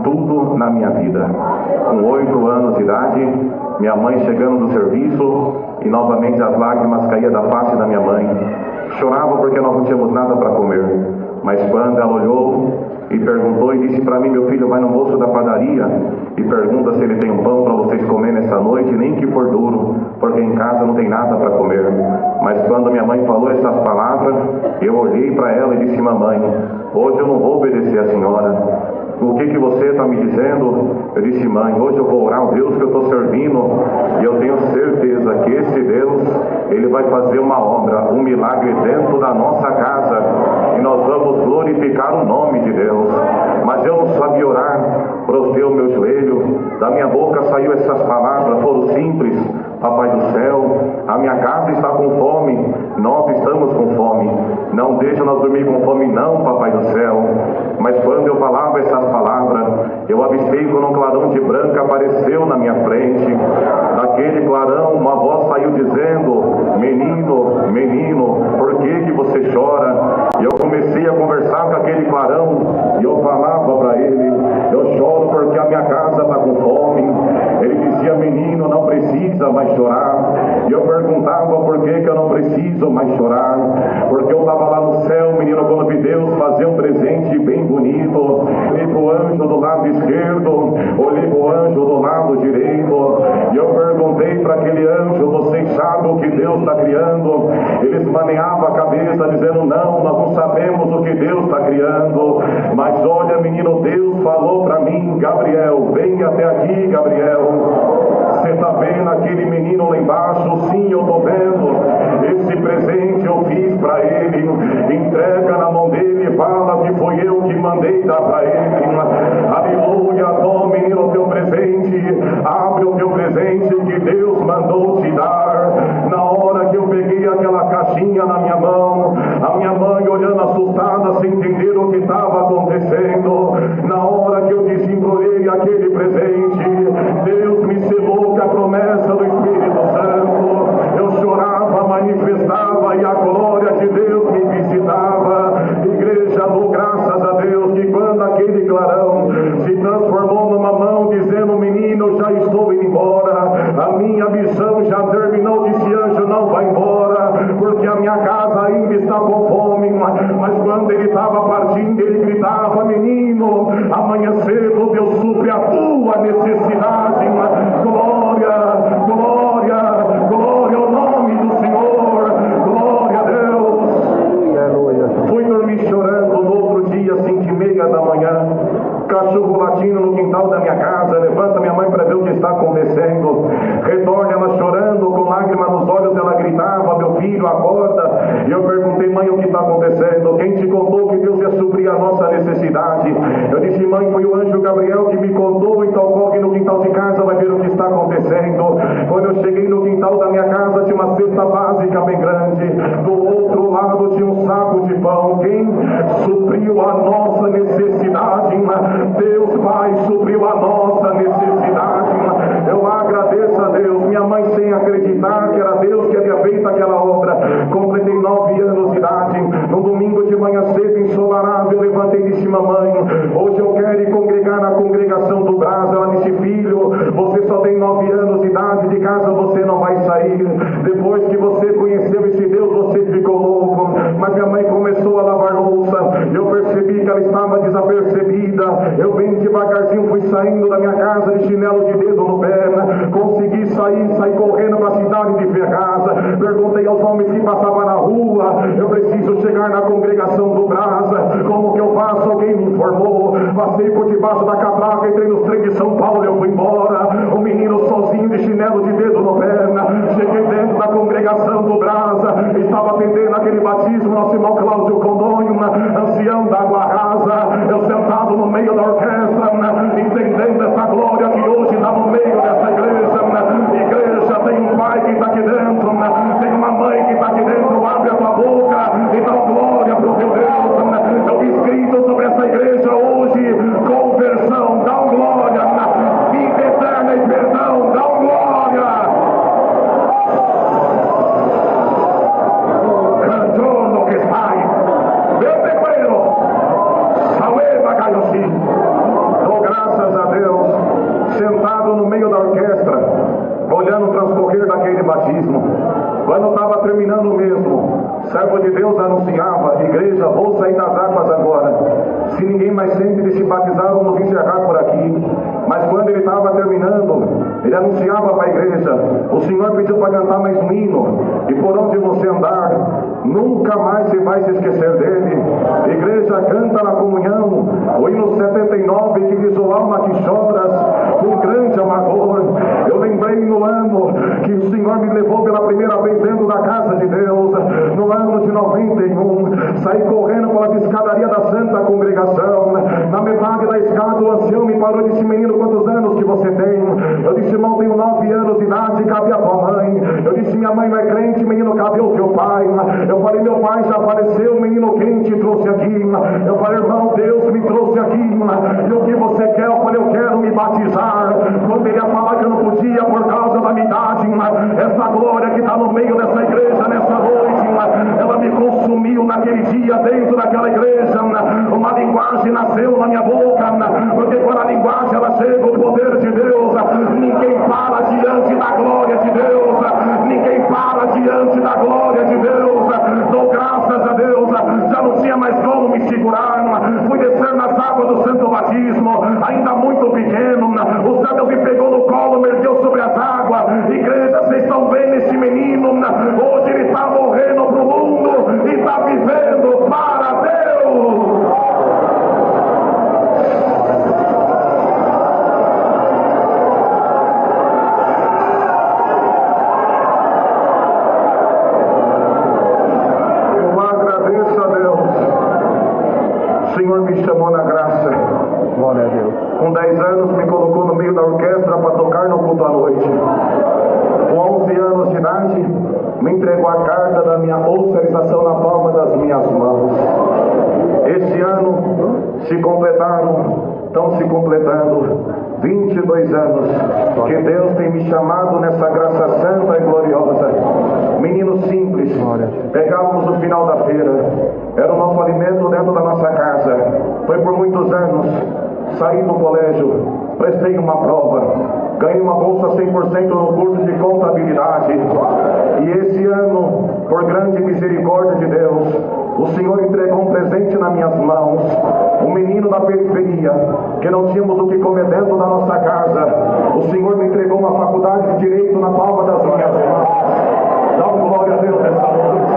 tudo na minha vida. Com 8 anos de idade, minha mãe chegando do serviço e novamente as lágrimas caíam da face da minha mãe. Chorava porque nós não tínhamos nada para comer. Mas quando ela olhou e perguntou e disse para mim: meu filho, vai no moço da padaria e pergunta se ele tem um pão para vocês comerem nessa noite, nem que for duro, porque em casa não tem nada para comer. Mas quando minha mãe falou essas palavras, eu olhei para ela e disse: mamãe, hoje eu não vou obedecer a senhora. O que você está me dizendo? Eu disse: mãe, hoje eu vou orar ao Deus que eu estou servindo, e eu tenho certeza que esse Deus, Ele vai fazer uma obra, um milagre dentro da nossa casa, e nós vamos glorificar o nome de Deus. Mas eu não sabia orar, prostei o meu joelho, da minha boca saiu essas palavras, foram simples: Papai do céu, a minha casa está com fome, nós estamos com fome, não deixa nós dormir com fome não, Papai do céu. Mas quando eu falava essas palavras, eu avistei quando um clarão de branca apareceu na minha frente. Daquele clarão uma voz saiu dizendo: menino, menino, por que você chora? E eu comecei a conversar com aquele clarão, e eu falava para ele: eu choro porque a minha casa está com fome. Ele dizia: menino, não precisa mais chorar. E eu perguntava: por que eu não preciso mais chorar? Porque eu estava lá no céu, menino, quando vi Deus fazer um presente bem bonito. Olhei para o anjo do lado esquerdo, olhei para o anjo do lado direito, e eu perguntei para aquele anjo: vocês sabem o que Deus está criando? Eles maneavam a cabeça dizendo: não, nós não sabemos o que Deus está criando. Mas olha, menino, Deus falou para mim: Gabriel, vem até aqui, Gabriel. Você está vendo aquele menino lá embaixo? Sim, eu estou vendo. Esse presente eu fiz para ele. Entrega na mão dele e fala que foi eu que mandei dar para ele. Aleluia. Toma, menino, o teu presente. Abre o teu presente que Deus mandou te dar. Na hora que eu peguei aquela caixinha na minha mão, a minha mãe olhando assustada, sem entender o que estava acontecendo. Na hora que eu desembrulhei aquele presente, Deus me selou com a promessa do Espírito Santo. Eu chorava, manifestava, e a glória de Deus me visitava. Igreja, dou graças a Deus que quando aquele clarão se transformou numa mão dizendo: menino, já estou indo embora, a minha missão já terminou. Disse: anjo, não vai embora, porque a minha casa ainda está com fome. Mas quando ele estava partindo, ele gritava: menino, amanhã cedo Deus supre a tua necessidade. Glória, glória, glória ao nome do Senhor. Glória a Deus. Fui dormir chorando no outro dia, 5:30 da manhã. Cachorro latindo no quintal da minha casa. Levanta minha mãe para ver o que está acontecendo. Retorna ela chorando, com lágrimas nos olhos. Ela gritava: meu filho, acorda. E eu perguntei: mãe, o que está acontecendo? Quem te contou que Deus ia suprir a nossa necessidade? Eu disse: mãe, foi o anjo Gabriel que me contou. Então corre no quintal de casa, vai ver o que está acontecendo. Quando eu cheguei no quintal da minha casa, tinha uma cesta básica bem grande. Do outro lado tinha um saco de pão. Quem supriu a nossa necessidade? Deus Pai supriu a nossa necessidade. Eu agradeço a Deus. Minha mãe, sem acreditar que era Deus que havia feito aquela obra, completei 9 anos de idade. No domingo de manhã cedo, ensolarado, eu levantei e disse: mamãe, hoje eu quero ir congregar na congregação do Brás. Ela disse: filho, você só tem 9 anos de idade, de casa você não vai sair. Depois que você conheceu esse Deus, você ficou louco. Mas minha mãe começou a lavar louça. Eu percebi que ela estava desapercebida. Eu bem devagarzinho fui saindo da minha casa de chinelo de dedo no pé. Consegui sair correndo para a cidade de Ferraz. Perguntei aos homens que passavam na rua: eu preciso chegar na congregação do Brás, como que eu faço? Alguém me informou. Passei por debaixo da catraca, entrei nos trem de São Paulo, eu fui embora. O menino sozinho de chinelo de dedo no pé. Cheguei dentro da congregação do Brás. Estava atendendo aquele batismo nosso irmão Cláudio Condônio, ancião da Água Rasa. Eu sentado no meio da orquestra, entendendo essa glória que hoje está no meio dessa igreja. Igreja, tem um pai que está aqui dentro, tem uma mãe que está aqui dentro. Abre a tua boca e dá glória para o teu Deus. Eu vi escrito sobre essa igreja hoje: conversão, dá glória. Vida eterna e perdão, dá glória. Cantor que sai, vete cuero, saúde, bagayoshi. transcorrer daquele batismo. Quando estava terminando mesmo, o servo de Deus anunciava: igreja, vou sair das águas agora. Se ninguém mais sente de se batizar, vamos encerrar por aqui. Mas quando ele estava terminando, ele anunciava para a igreja: o Senhor pediu para cantar mais um hino, e por onde você andar, nunca mais você vai se esquecer dele. Igreja, canta na comunhão o hino 79, que diz: o alma que choras com grande amargor. Eu lembrei no ano que o Senhor me levou pela primeira vez dentro da casa de Deus, no ano de 91, saí correndo pelas escadarias da Santa Congregação. Na metade da escada, o ancião me parou e disse: menino, quantos anos que você tem? Eu disse: irmão, tenho 9 anos de idade. Cadê a tua mãe? Eu disse: minha mãe não é crente. Menino, cadê o teu pai? Eu falei: meu pai já faleceu. Menino, quem te trouxe aqui? Eu falei: irmão, Deus me trouxe aqui. E o que você quer? Eu falei: eu quero me batizar. Quando ele ia falar que eu não podia por causa da minha idade, essa glória que está no meio dessa igreja nessa noite, ela me consumiu naquele dia dentro daquela igreja. Uma linguagem nasceu na minha boca, porque quando a linguagem ela chega, o poder de Deus, ninguém para diante da glória de Deus, ninguém para diante da glória de Deus. Dou graças a Deus, já não tinha mais como me segurar. Fui descer nas águas do santo batismo, ainda muito pequeno. O céu me pegou no colo, me ergueu sobre as águas. Igreja, vocês estão vendo esse menino? Hoje ele está morrendo para o mundo e está vivendo para Deus. Eu agradeço a Deus. O Senhor me chamou na graça. Glória a Deus. Com 10 anos me colocou no meio da orquestra para tocar no culto à noite. Com 11 anos de idade, me entregou a carta da minha oficialização na palma das minhas mãos. Esse ano estão se completando 22 anos que Deus tem me chamado nessa graça santa e gloriosa. Menino simples, pegávamos no final da feira, era o nosso alimento dentro da nossa casa. Foi por muitos anos. Saí do colégio, prestei uma prova, ganhei uma bolsa 100% no curso de contabilidade. E esse ano, por grande misericórdia de Deus, o Senhor entregou um presente nas minhas mãos. Um menino da periferia, que não tínhamos o que comer dentro da nossa casa. O Senhor me entregou uma faculdade de Direito na palma das minhas mãos. Dá um glória a Deus nessa noite.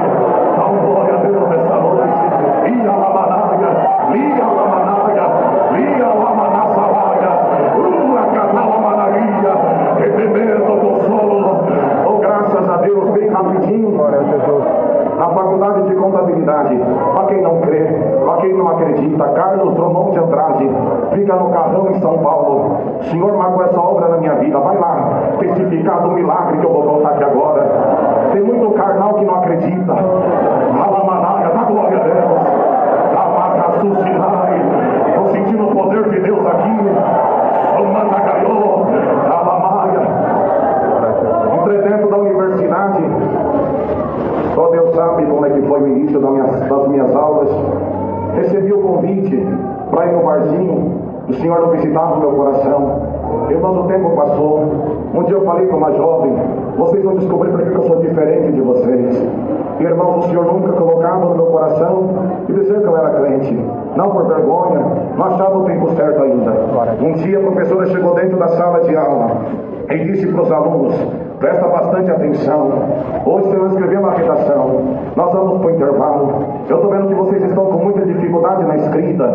Dá um glória a Deus nessa noite. Ia la managa, liga la managa, liga la manasalaga, catala manaria, retemendo do solo. Oh, graças a Deus, bem rapidinho. Glória a Jesus. Na faculdade de contabilidade, para quem não crê, para quem não acredita, Carlos Drummond de Andrade, fica no Carrão em São Paulo. O Senhor marcou essa obra na minha vida. Vai lá testificar do milagre que eu vou contar aqui agora. Tem muito carnal que não acredita. Alamanaga, dá glória a Deus. Abaca, suscitai. Estou sentindo o poder de Deus aqui. Somandagaiô, Alamaia. Entrei dentro da universidade. Só Deus sabe como é que foi o início das minhas aulas. Recebi o convite para ir no barzinho. O Senhor não visitava o meu coração. Irmãos, o tempo passou. Um dia eu falei para uma jovem: vocês vão descobrir por que eu sou diferente de vocês. Irmãos, o Senhor nunca colocava no meu coração e dizer que eu era crente. Não por vergonha, não achava o tempo certo ainda. Um dia a professora chegou dentro da sala de aula e disse para os alunos: presta bastante atenção. Hoje você vai escrever uma redação. Nós vamos para o intervalo. Eu estou vendo que vocês estão com muita dificuldade na escrita.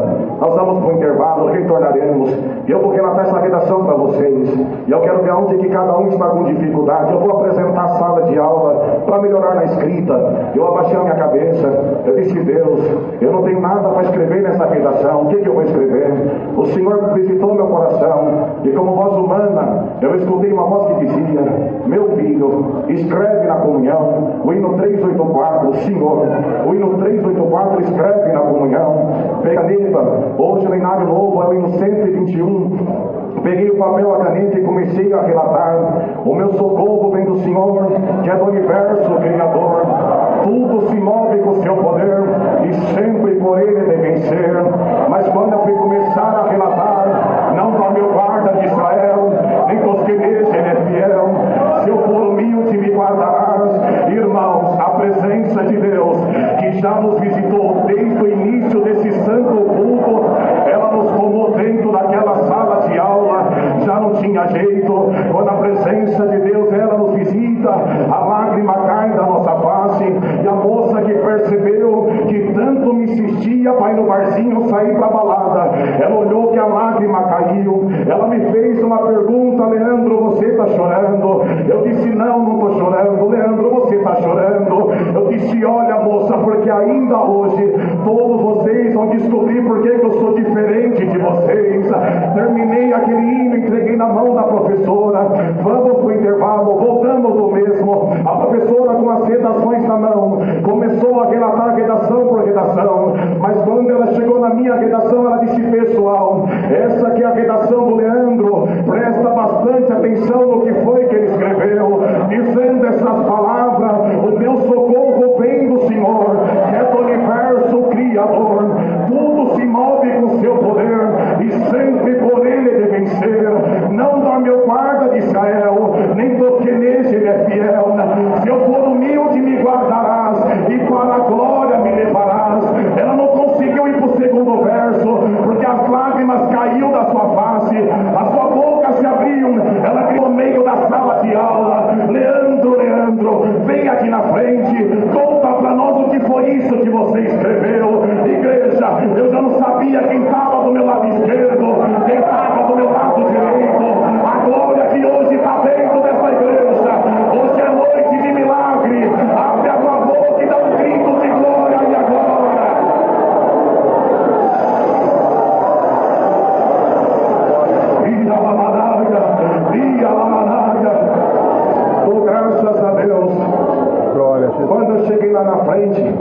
Nós vamos para o intervalo, retornaremos. E eu vou relatar essa redação para vocês. E eu quero ver onde que cada um está com dificuldade. Eu vou apresentar a sala de aula para melhorar na escrita. Eu abaixei a minha cabeça. Eu disse: Deus, eu não tenho nada para escrever nessa redação. O que eu vou escrever? O Senhor visitou meu coração. E como voz humana, eu escutei uma voz que dizia: meu filho, escreve na comunhão o hino 384, Senhor, o hino 384, escreve na comunhão. Pega a caneta, hoje no Inário Novo é o hino 121. Peguei o papel, a caneta e comecei a relatar: o meu socorro vem do Senhor, que é do universo Criador. Tudo se move com seu poder e sempre por ele de vencer. Mas quando eu fui começar a relatar, não para meu guarda de Israel, nem com os que nele ele é fiel. Se eu for jeito. Quando a presença de Deus ela nos visita, a lágrima cai da nossa face. E a moça que percebeu que tanto me insistia para ir no barzinho, sair para a balada, ela olhou que a lágrima caiu. Ela me fez uma pergunta: Leandro, você está chorando? Eu disse: não estou chorando. Leandro, você está chorando? Eu disse: olha, moça, porque ainda hoje todos vocês vão descobrir por que eu sou diferente de vocês. Terminei aquele hino, entreguei na mão da professora. Vamos para o intervalo, voltamos do mesmo. A professora com as redações na mão começou a relatar redação por redação, mas quando ela chegou na minha redação, ela disse: pessoal, essa aqui é a redação do Leandro, presta bastante atenção no que foi que ele escreveu, dizendo essas palavras: o meu socorro vem do Senhor, que é do universo Criador, tudo se move com seu poder, e sempre por ele de vencer. Não dorme o guarda de Israel, nem tosqueneja ele é fiel. Se eu for humilde, me guardarás, e para a glória me levarás. Ela não conseguiu ir para o segundo verso, porque as lágrimas caiu da sua face, a sua boca se abriu, ela criou no meio da sala de aula: Leandro, Leandro, vem aqui na frente, conta para nós o que foi isso que você escreveu. Igreja, eu já não sabia quem estava do meu lado esquerdo, quem estava do meu lado direito. A glória que hoje está dentro dessa igreja, hoje é noite de milagre. Abre a tua boca e dá um grito de glória e agora. Via la maraga, dou graças a Deus. Quando eu cheguei lá na frente,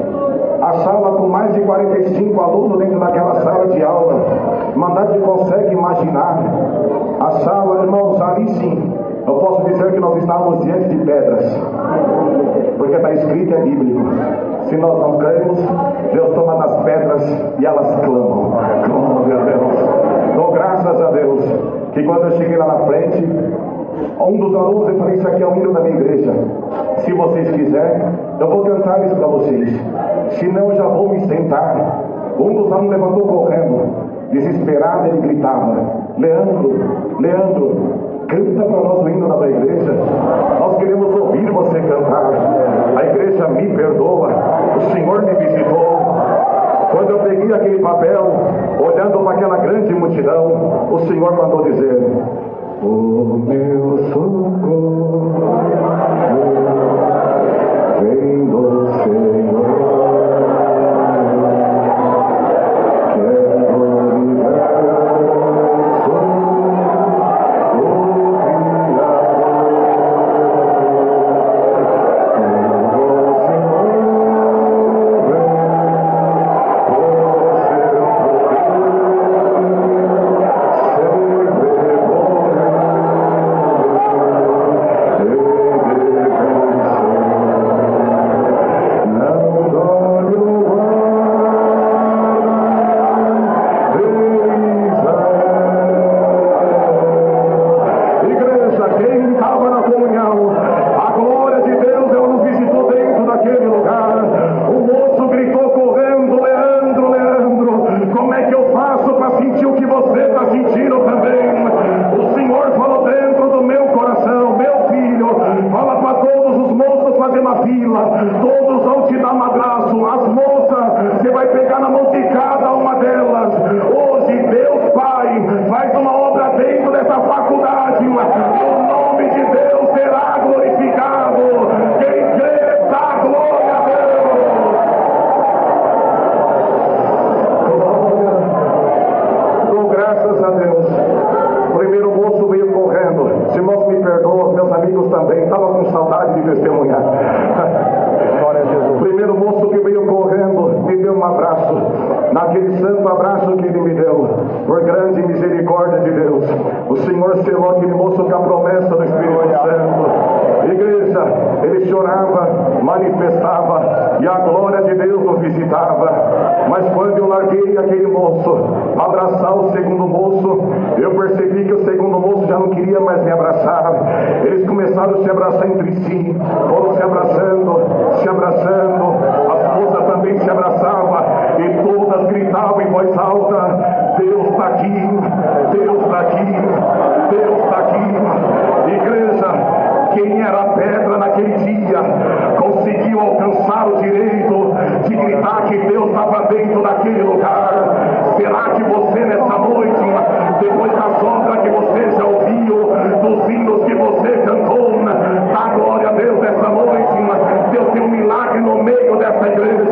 a sala com mais de 45 alunos dentro daquela sala de aula, Mandade consegue imaginar a sala, irmãos, ali sim, eu posso dizer que nós estávamos diante de pedras, porque está escrito, é bíblico: se nós não cremos, Deus toma das pedras e elas clamam. Glória a Deus. Dou graças a Deus que quando eu cheguei lá na frente, um dos alunos, eu falei: isso aqui é o hino da minha igreja, se vocês quiserem eu vou cantar isso para vocês, senão eu já vou me sentar. Um dos alunos levantou correndo, desesperado, ele gritava: Leandro, Leandro, canta para nós o hino da tua igreja, nós queremos ouvir você cantar. A igreja me perdoa, o Senhor me visitou. Quando eu peguei aquele papel, olhando para aquela grande multidão, o Senhor mandou dizer: o meu socorro vem do Senhor, que é do universo Deus está aqui, Deus está aqui, Deus está aqui. dentro daquele lugar. Será que você nessa noite, depois das obras que você já ouviu, dos hinos que você cantou, dá glória a Deus nessa noite? Deus tem um milagre no meio dessa igreja.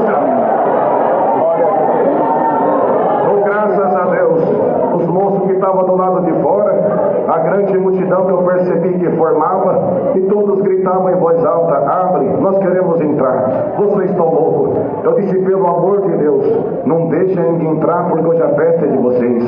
Dou graças a Deus. Os moços que estavam do lado de fora, a grande multidão que eu percebi que formava, e todos gritavam em voz alta: abre, nós queremos entrar. Vocês estão loucos. Eu disse: pelo amor de Deus, não deixem entrar, porque hoje a festa é de vocês.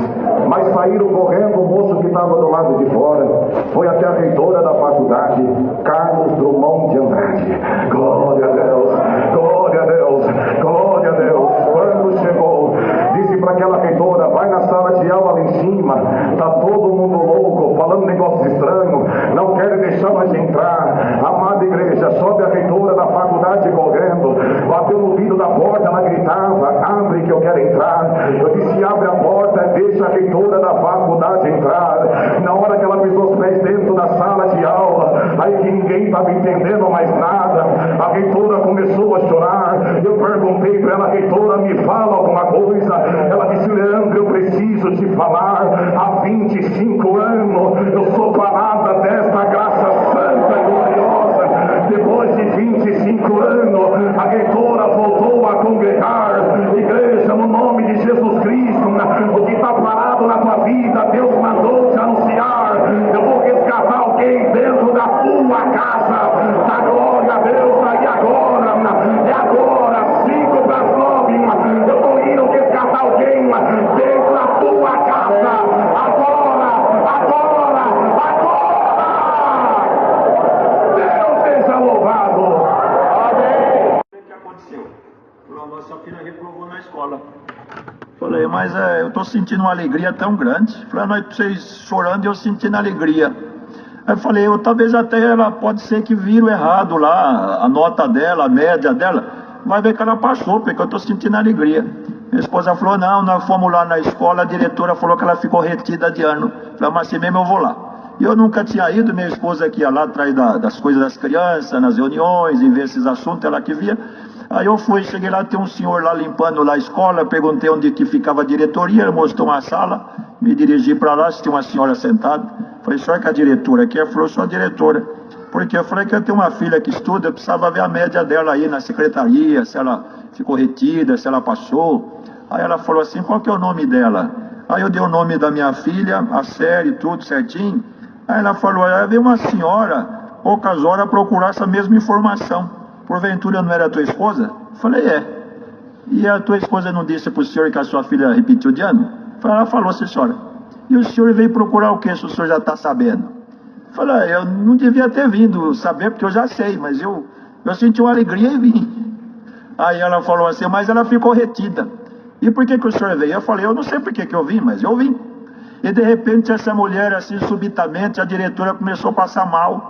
Mas saíram correndo. O moço que estava do lado de fora foi até a reitora da faculdade, Carlos Drummond de Andrade. Glória a Deus, glória a Deus, glória a Deus. Quando chegou, disse para aquela reitora: vai na sala de aula lá em cima, está todo mundo louco, falando negócios estranhos, não querem deixar mais entrar. Amada igreja, sobe a reitora da faculdade correndo, bateu no vidro da porta, ela gritava: abre que eu quero entrar. Eu disse: abre a porta, deixa a reitora da faculdade entrar. Na hora que ela pisou os pés dentro da sala de aula, aí que ninguém estava entendendo mais nada, a reitora começou a chorar. Eu perguntei para ela: reitora, me fala alguma coisa. Ela disse: Leandro, eu preciso te falar. Há 25 anos eu sou parada desta graça santa e gloriosa. Depois de 25 anos, a reitora voltou a congregar. Igreja, no nome de Jesus Cristo, o que está parado na tua vida, Deus mandou te anunciar. Eu vou resgatar alguém dentro da tua casa. Da glória a Deus. E agora, é agora, 5 para as 9. Eu estou indo resgatar alguém dentro da tua casa. Agora, agora, agora. Deus seja louvado. Amém. O que aconteceu? Falou: nossa filha reprovou na escola. Falei: mas eu estou sentindo uma alegria tão grande. Falei: nós vocês chorando e eu sentindo alegria. Aí eu falei: talvez até ela, pode ser que viram errado lá a nota dela, a média dela. Vai ver que ela passou, porque eu estou sentindo alegria. Minha esposa falou: não, nós fomos lá na escola, a diretora falou que ela ficou retida de ano. Falei: mas assim mesmo eu vou lá. E eu nunca tinha ido, minha esposa que ia lá atrás das coisas das crianças, nas reuniões, e ver esses assuntos, ela que via. Aí eu fui, cheguei lá, tem um senhor lá limpando lá a escola, perguntei onde que ficava a diretoria, ele mostrou uma sala, me dirigi para lá, tinha uma senhora sentada. Falei: senhora, que é a diretora aqui? Ela falou: sou a diretora. Porque eu falei que eu tenho uma filha que estuda, eu precisava ver a média dela aí na secretaria, se ela ficou retida, se ela passou. Aí ela falou assim: qual que é o nome dela? Aí eu dei o nome da minha filha, a série, tudo certinho. Aí ela falou: veio uma senhora, poucas horas, procurar essa mesma informação. Porventura não era a tua esposa? Falei: é. E a tua esposa não disse para o senhor que a sua filha repetiu de ano? Ela falou: sim, senhora. E o senhor veio procurar o que, se o senhor já está sabendo? Falei: eu não devia ter vindo saber, porque eu já sei, mas eu senti uma alegria e vim. Aí ela falou assim: mas ela ficou retida. E por que o senhor veio? Eu falei: eu não sei por que eu vim, mas eu vim. E de repente essa mulher, assim, subitamente, a diretora começou a passar mal.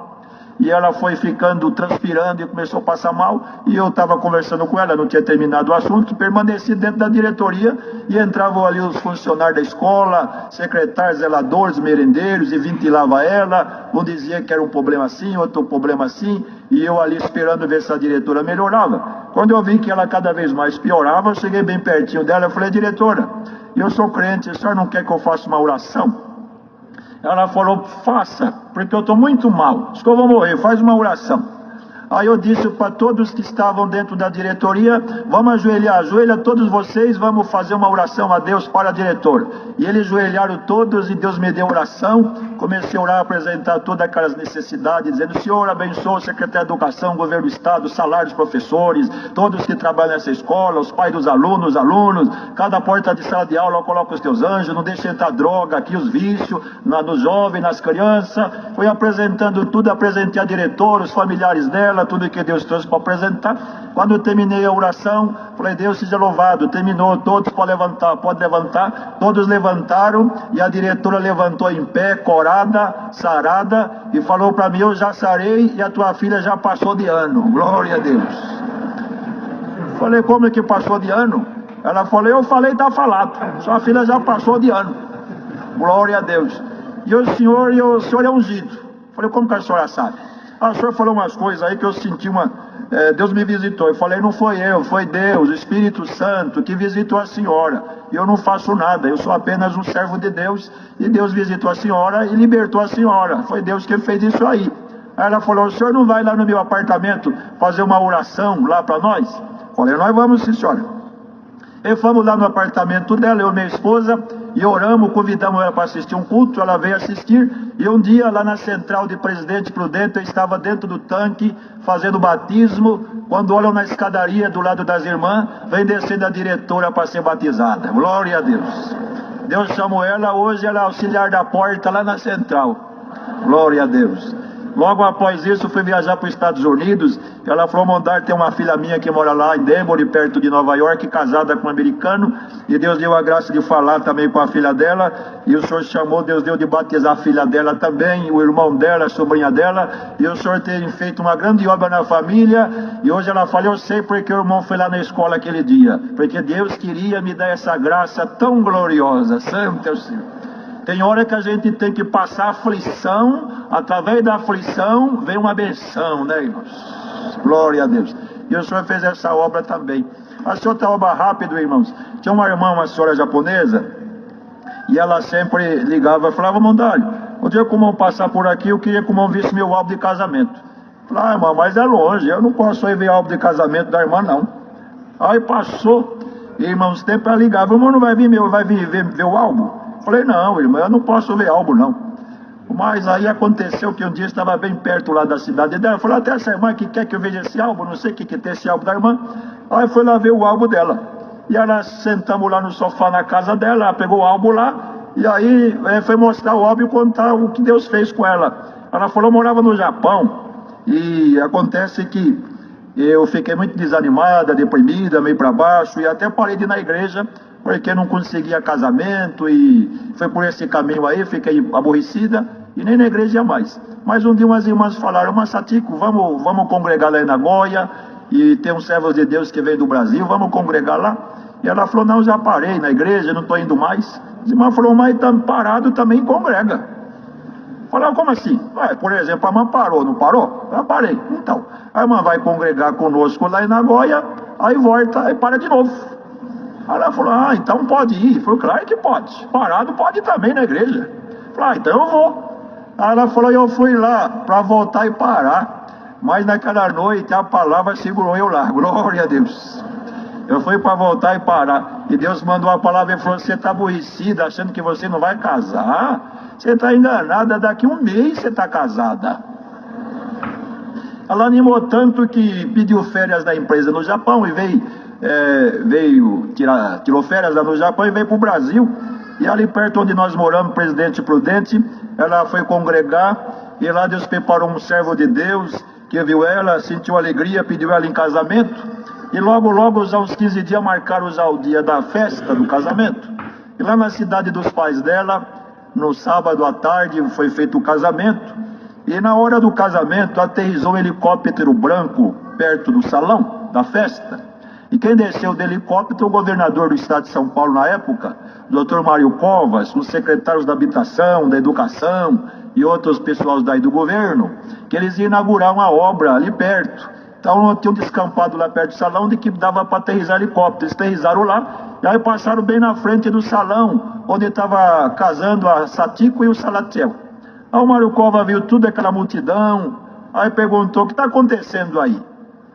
E ela foi ficando, transpirando, e começou a passar mal. E eu estava conversando com ela, não tinha terminado o assunto, permaneci dentro da diretoria, e entravam ali os funcionários da escola, secretários, zeladores, merendeiros, e ventilava ela. Um dizia que era um problema assim, outro problema assim, e eu ali esperando ver se a diretora melhorava. Quando eu vi que ela cada vez mais piorava, eu cheguei bem pertinho dela, eu falei: diretora, eu sou crente, a senhora não quer que eu faça uma oração? Ela falou: faça, porque eu estou muito mal, acho que eu vou morrer, faz uma oração. Aí eu disse para todos que estavam dentro da diretoria: vamos ajoelhar, ajoelha todos vocês, vamos fazer uma oração a Deus para a diretora. E eles ajoelharam todos e Deus me deu oração. Comecei a orar, a apresentar todas aquelas necessidades, dizendo: Senhor, abençoa o secretário de Educação, governo do Estado, salário dos professores, todos que trabalham nessa escola, os pais dos alunos, cada porta de sala de aula coloca os teus anjos, não deixa entrar droga aqui, os vícios, nos jovens, nas crianças. Fui apresentando tudo, apresentei a diretora, os familiares dela, tudo que Deus trouxe para apresentar. Quando eu terminei a oração, falei: Deus seja louvado. Terminou, todos podem levantar, pode levantar. Todos levantaram, e a diretora levantou em pé, corada, sarada, e falou para mim: eu já sarei e a tua filha já passou de ano. Glória a Deus. Falei: como é que passou de ano? Ela falou: eu falei, está falado, sua filha já passou de ano. Glória a Deus. E o senhor é ungido. Falei: como que a senhora sabe? A senhora falou umas coisas aí que eu senti Deus me visitou. Eu falei, não foi eu, foi Deus, o Espírito Santo, que visitou a senhora. Eu não faço nada, eu sou apenas um servo de Deus, e Deus visitou a senhora e libertou a senhora. Foi Deus que fez isso aí. Aí ela falou, o senhor não vai lá no meu apartamento fazer uma oração lá para nós? Eu falei, nós vamos sim, senhora. E fomos lá no apartamento dela, eu e minha esposa, e oramos, convidamos ela para assistir um culto. Ela veio assistir, e um dia lá na central de Presidente Prudente, eu estava dentro do tanque fazendo batismo, quando olham na escadaria do lado das irmãs, vem descendo a diretora para ser batizada. Glória a Deus. Deus chamou ela, hoje ela é auxiliar da porta lá na central. Glória a Deus. Logo após isso, fui viajar para os Estados Unidos. Ela falou, Mondar, tem uma filha minha que mora lá em Denver, perto de Nova York, casada com um americano, e Deus deu a graça de falar também com a filha dela, e o senhor chamou, Deus deu de batizar a filha dela também, o irmão dela, a sobrinha dela, e o senhor tem feito uma grande obra na família. E hoje ela fala, eu sei porque o irmão foi lá na escola aquele dia, porque Deus queria me dar essa graça tão gloriosa. Santo é o Senhor. Tem hora que a gente tem que passar aflição, através da aflição vem uma benção, né, irmãos? Glória a Deus. E o senhor fez essa obra também. A outra obra rápido, irmãos. Tinha uma irmã, uma senhora japonesa, e ela sempre ligava e falava, Mondar, o dia que o irmão passar por aqui, eu queria que o irmão visse meu álbum de casamento. Eu falei, irmã, mas é longe, eu não posso ir ver o álbum de casamento da irmã, não. Aí passou, e irmãos, tempo ela ligava, o irmão não vai vir ver o álbum? Falei, não, irmã, eu não posso ver álbum, não. Mas aí aconteceu que um dia estava bem perto lá da cidade dela. Falei, até essa irmã que quer que eu veja esse álbum, não sei o que tem esse álbum da irmã. Aí foi lá ver o álbum dela. E ela sentamos lá no sofá na casa dela, ela pegou o álbum lá, e aí foi mostrar o álbum e contar o que Deus fez com ela. Ela falou, eu morava no Japão, e acontece que eu fiquei muito desanimada, deprimida, meio para baixo, e até parei de ir na igreja, porque não conseguia casamento, e foi por esse caminho aí, fiquei aborrecida, e nem na igreja ia mais. Mas um dia umas irmãs falaram, mas Satico, vamos congregar lá em Nagoya, e tem uns servos de Deus que vêm do Brasil, vamos congregar lá. E ela falou, não, já parei na igreja, não estou indo mais. A irmã falou, mas parado também congrega. Falaram, como assim? Por exemplo, a irmã parou, não parou? Eu parei. Então, a irmã vai congregar conosco lá em Nagoya, aí volta, aí para de novo. Aí ela falou, então pode ir. Eu falei, claro que pode. Parado pode também na igreja. Eu falei, então eu vou. Aí ela falou, eu fui lá para voltar e parar. Mas naquela noite a palavra segurou eu lá. Glória a Deus. Eu fui para voltar e parar. E Deus mandou a palavra e falou, você está aborrecida, achando que você não vai casar? Você está enganada, daqui um mês você está casada. Ela animou tanto que pediu férias da empresa no Japão e tirou férias lá no Japão e veio para o Brasil. E ali perto onde nós moramos, Presidente Prudente, ela foi congregar, e lá Deus preparou um servo de Deus, que viu ela, sentiu alegria, pediu ela em casamento, e logo, já uns 15 dias, marcaram já o dia da festa do casamento. E lá na cidade dos pais dela, no sábado à tarde, foi feito o casamento, e na hora do casamento, aterrissou um helicóptero branco perto do salão da festa. E quem desceu do helicóptero, o governador do estado de São Paulo na época, Dr. Mário Covas, os secretários da Habitação, da Educação e outros pessoais daí do governo, que eles iam inaugurar uma obra ali perto. Então tinham descampado lá perto do salão de que dava para aterrissar helicóptero. Eles aterrissaram lá, e aí passaram bem na frente do salão, onde estava casando a Satico e o Salatiel. Aí o Mário Covas viu tudo aquela multidão, aí perguntou, o que está acontecendo aí?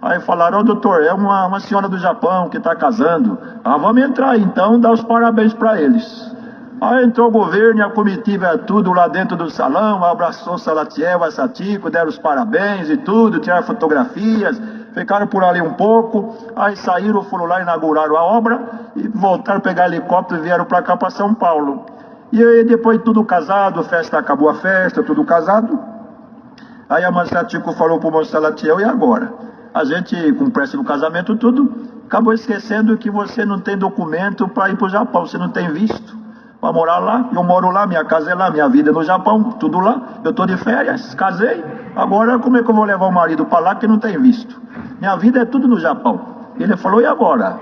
Aí falaram, doutor, é uma senhora do Japão que está casando. Vamos entrar então, dar os parabéns para eles. Aí entrou o governo e a comitiva, tudo lá dentro do salão, abraçou o Salatiel, a Satico, deram os parabéns e tudo, tiraram fotografias, ficaram por ali um pouco, aí saíram, foram lá, inauguraram a obra, e voltaram a pegar helicóptero e vieram para cá, para São Paulo. E aí depois tudo casado, acabou a festa, tudo casado. Aí a mãe Satico falou para o moço Salatiel, e agora? A gente, com pressa no casamento, tudo, acabou esquecendo que você não tem documento para ir para o Japão, você não tem visto para morar lá. Eu moro lá, minha casa é lá, minha vida é no Japão, tudo lá. Eu estou de férias, casei, agora como é que eu vou levar o marido para lá que não tem visto? Minha vida é tudo no Japão. Ele falou, e agora?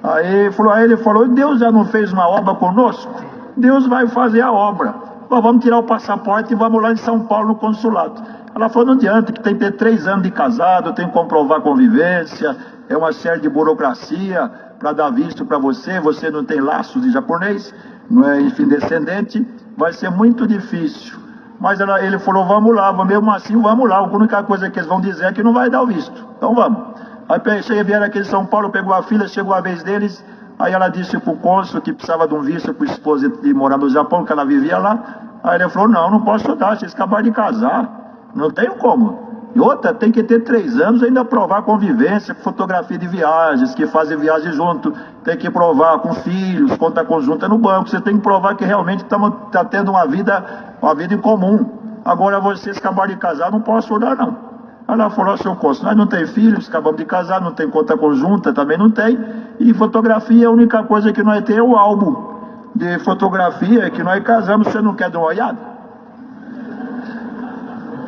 Aí ele falou, Deus já não fez uma obra conosco? Deus vai fazer a obra. vamos tirar o passaporte e vamos lá em São Paulo no consulado. Ela falou, não adianta, que tem que ter 3 anos de casado, tem que comprovar a convivência, é uma série de burocracia para dar visto para você, você não tem laços de japonês, não é, enfim, descendente, vai ser muito difícil. Mas ele falou, vamos lá, mesmo assim vamos lá, a única coisa que eles vão dizer é que não vai dar o visto, então vamos. Aí vieram aqui em São Paulo, pegou a filha, chegou a vez deles, aí ela disse para o cônsul que precisava de um visto para o esposo de morar no Japão, que ela vivia lá. Aí ele falou, não posso dar, vocês acabaram de casar, não tenho como. E outra, tem que ter 3 anos ainda provar convivência, fotografia de viagens, que fazem viagem junto, tem que provar com filhos, conta conjunta no banco, você tem que provar que realmente está tendo uma vida em comum. Agora vocês acabaram de casar, não posso dar não. Ela falou, seu cônsul, nós não temos filhos, acabamos de casar, não tem conta conjunta, também não tem, e fotografia, a única coisa que nós temos é o álbum de fotografia, que nós casamos, você não quer dar uma olhada?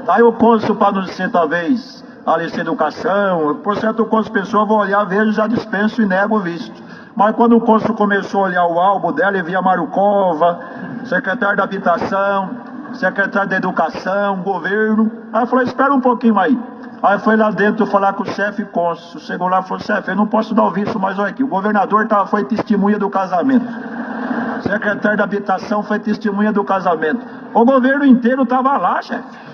Aí o cônsul, para não ser talvez a lista de educação, por certo o cônsul pensou, vou olhar, vejo, já dispenso e nego o visto. Mas quando o cônsul começou a olhar o álbum dela, ele via Marucova, secretário da habitação, secretário da educação, governo. Aí falou, espera um pouquinho aí. Aí foi lá dentro falar com o chefe cônsul. Chegou lá e falou, chefe, eu não posso dar o visto, mas olha aqui, o governador foi testemunha do casamento. O secretário da habitação foi testemunha do casamento. O governo inteiro estava lá, chefe.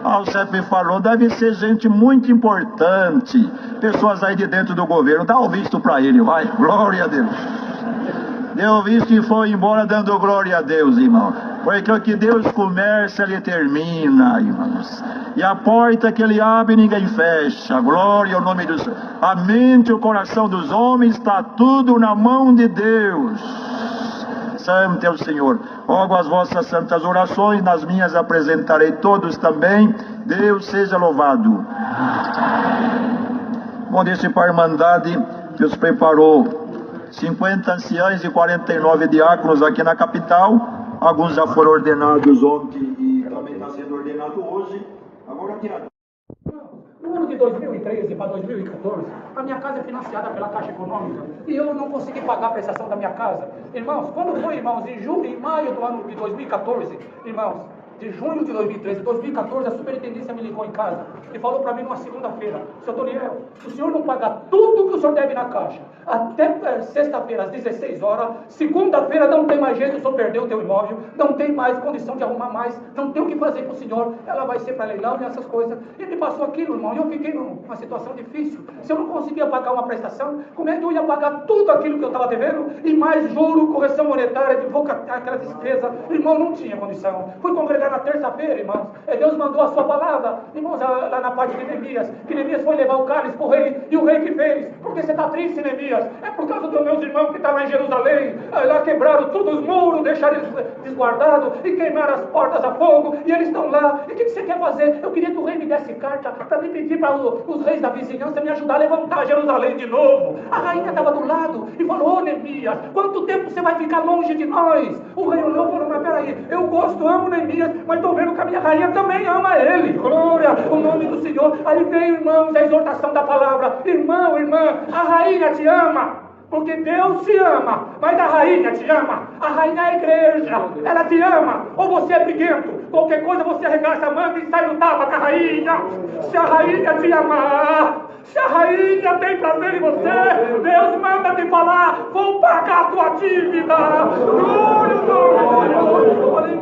O chefe falou, deve ser gente muito importante, pessoas aí de dentro do governo, dá o visto para ele, vai, glória a Deus. Deu o visto e foi embora dando glória a Deus, irmão. Porque o que Deus começa, Ele termina, irmãos. E a porta que Ele abre, ninguém fecha. Glória ao nome do Senhor. A mente e o coração dos homens está tudo na mão de Deus. Santo é o Senhor. Rogo as vossas santas orações, nas minhas apresentarei todos também. Deus seja louvado. Bom, disse para a Irmandade, Deus preparou 50 anciães e 49 diáconos aqui na capital. Alguns já foram ordenados ontem e também está sendo ordenado hoje. Agora tirado. No ano de 2013 para 2014, a minha casa é financiada pela Caixa Econômica e eu não consegui pagar a prestação da minha casa. Irmãos, quando foi, irmãos, em maio do ano de 2014, irmãos, de junho de 2013, 2014, a superintendência me ligou em casa e falou para mim numa segunda-feira, seu Doniel, se o senhor não pagar tudo que o senhor deve na Caixa, até sexta-feira às 16 horas, segunda-feira não tem mais jeito, o senhor perdeu o teu imóvel, não tem mais condição de arrumar mais, não tem o que fazer com o senhor, ela vai ser para leilão e essas coisas. E me passou aquilo, irmão, e eu fiquei numa situação difícil. Se eu não conseguia pagar uma prestação, como é que eu ia pagar tudo aquilo que eu estava devendo? E mais juro, correção monetária, aquela despesa, irmão, não tinha condição. Fui congregar na terça-feira, irmãos, Deus mandou a sua palavra, irmãos, lá na parte de Neemias, que Neemias foi levar o cálice para o rei, e o rei que fez, porque você está triste, Neemias, é por causa dos meus irmãos que estão lá em Jerusalém, lá quebraram todos os muros, deixaram eles desguardados, e queimaram as portas a fogo, e eles estão lá, e o que você quer fazer? Eu queria que o rei me desse carta, para me pedir para os reis da vizinhança me ajudar a levantar Jerusalém de novo. A rainha estava do lado, e falou, ô Neemias, quanto tempo você vai ficar longe de nós? O rei olhou e falou, mas peraí, eu gosto, amo Neemias, mas estou vendo que a minha rainha também ama ele. Glória ao nome do Senhor. Aí veio, irmãos, a exortação da palavra. Irmão, irmã, a rainha te ama, porque Deus te ama, mas a rainha te ama. A rainha é a igreja, ela te ama. Ou você é briguento, qualquer coisa você arregaça a manga e sai no tapa com a rainha. Se a rainha te amar, se a rainha tem prazer em você, Deus manda te falar, vou pagar a tua dívida. Glória ao Senhor. Eu falei,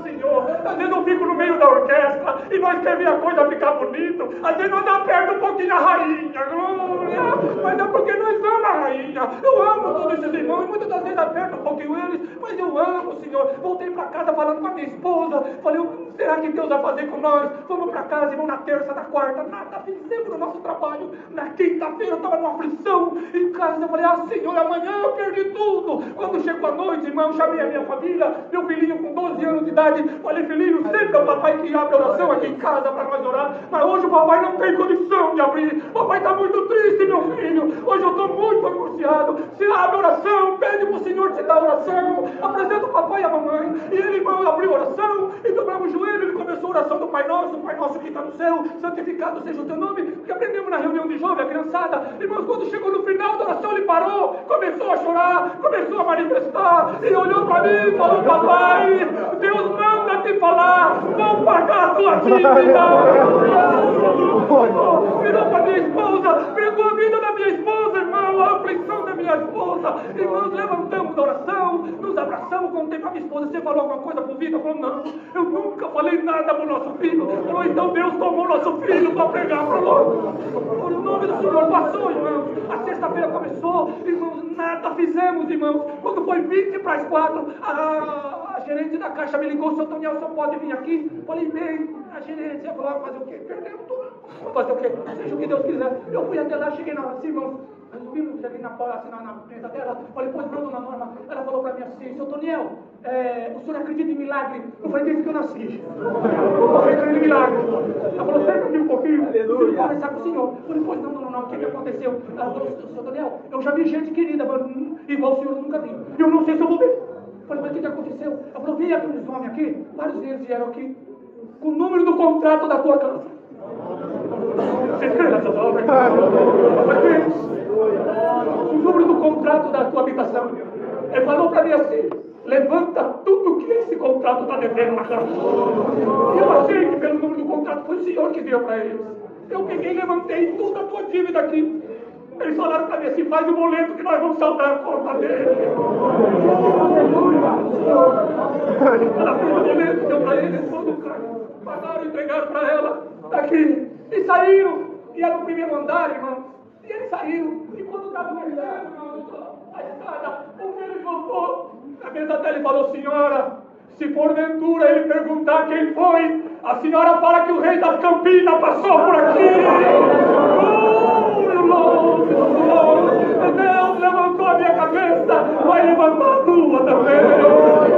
Senhor, às vezes eu fico no meio da orquestra e nós queremos a coisa ficar bonita, às vezes nós aperta um pouquinho a rainha, glória, mas é porque nós amamos a rainha. Eu amo todos esses irmãos e muitas das vezes aperto um pouquinho eles, mas eu amo, Senhor. Voltei para casa falando com a minha esposa, falei, será que Deus vai fazer com nós? Vamos para casa, irmão, na terça, na quarta, nada, fizemos o nosso trabalho. Na quinta-feira eu estava numa aflição em casa, eu falei, Senhor, amanhã eu perdi tudo. Quando chegou a noite, irmão, eu chamei a minha família, meu filhinho com 12 anos de idade, falei, filhinho, sempre é o papai que abre oração aqui em casa para nós orar, mas hoje o papai não tem condição de abrir, o papai está muito triste, meu filho, hoje eu estou muito angustiado, se abre oração, pede para o Senhor te dar oração, apresenta o papai e a mamãe, e ele, irmão, abriu oração, e dobramos o joelho, ele começou a oração do Pai Nosso que está no céu, santificado seja o teu nome, porque aprendemos na reunião de jovem, a criançada. Irmãos, quando chegou no final da oração, ele parou, começou a chorar, começou a manifestar, e olhou para mim e falou: papai, Deus manda te falar, vão pagar a tua dívida. Virou para minha esposa, pegou a vida da minha esposa, irmão, a aflição da minha esposa. Irmãos, levantamos da oração, nos abraçamos, contei para minha esposa: você falou alguma coisa pro Vitor? Falou: não, eu nunca falei nada pro nosso filho. Falou: então Deus tomou nosso filho para pregar para nós. Por o nome do Senhor, passou, irmãos. A sexta-feira começou, irmãos, nada fizemos, irmãos. Quando foi 20 para as 4, a gerente da caixa me ligou: seu Daniel, você pode vir aqui? Falei: bem, a gerente ia falar: fazer o quê? Perdemos tudo. Vou fazer o quê? Seja o que Deus quiser. Eu fui até lá, cheguei na hora assim, irmãos. Vimos aqui na mesa dela. Falei: pois não, dona Norma. Ela falou para mim assim: seu Daniel, o senhor acredita em milagre? Eu falei: desde que eu nasci. Eu acredito em milagre. Ela falou: senta aqui um pouquinho. Aleluia. Vou conversar com o senhor. Eu falei: pois não, dona Norma, o que aconteceu? Ela falou: seu Daniel, eu já vi gente querida, mas igual o senhor eu nunca vi. Eu não sei se eu vou ver. Eu falei: mas o que aconteceu? Ela falou: vi aqueles homens aqui, vários deles vieram aqui com o número do contrato da tua casa. Você crê nessa palavra? O número do contrato da tua habitação. Ele falou para mim assim: levanta tudo que esse contrato está devendo na casa. E eu achei que pelo número do contrato foi o senhor que deu para eles. Eu peguei e levantei toda a tua dívida aqui. Eles falaram para mim assim: faz o boleto que nós vamos saldar a conta dele. Ela fez o boleto, deu para eles, todo o carro. Pagaram, entregaram para ela. Aqui. E saíram. E era no primeiro andar, irmão. E eles saíram. E quando estava no irmão, a escada, um deles voltou. Na mesa dela e falou: senhora, se porventura ele perguntar quem foi, a senhora fala que o rei das Campinas passou por aqui. Deus levantou a minha cabeça, vai levantar a tua também.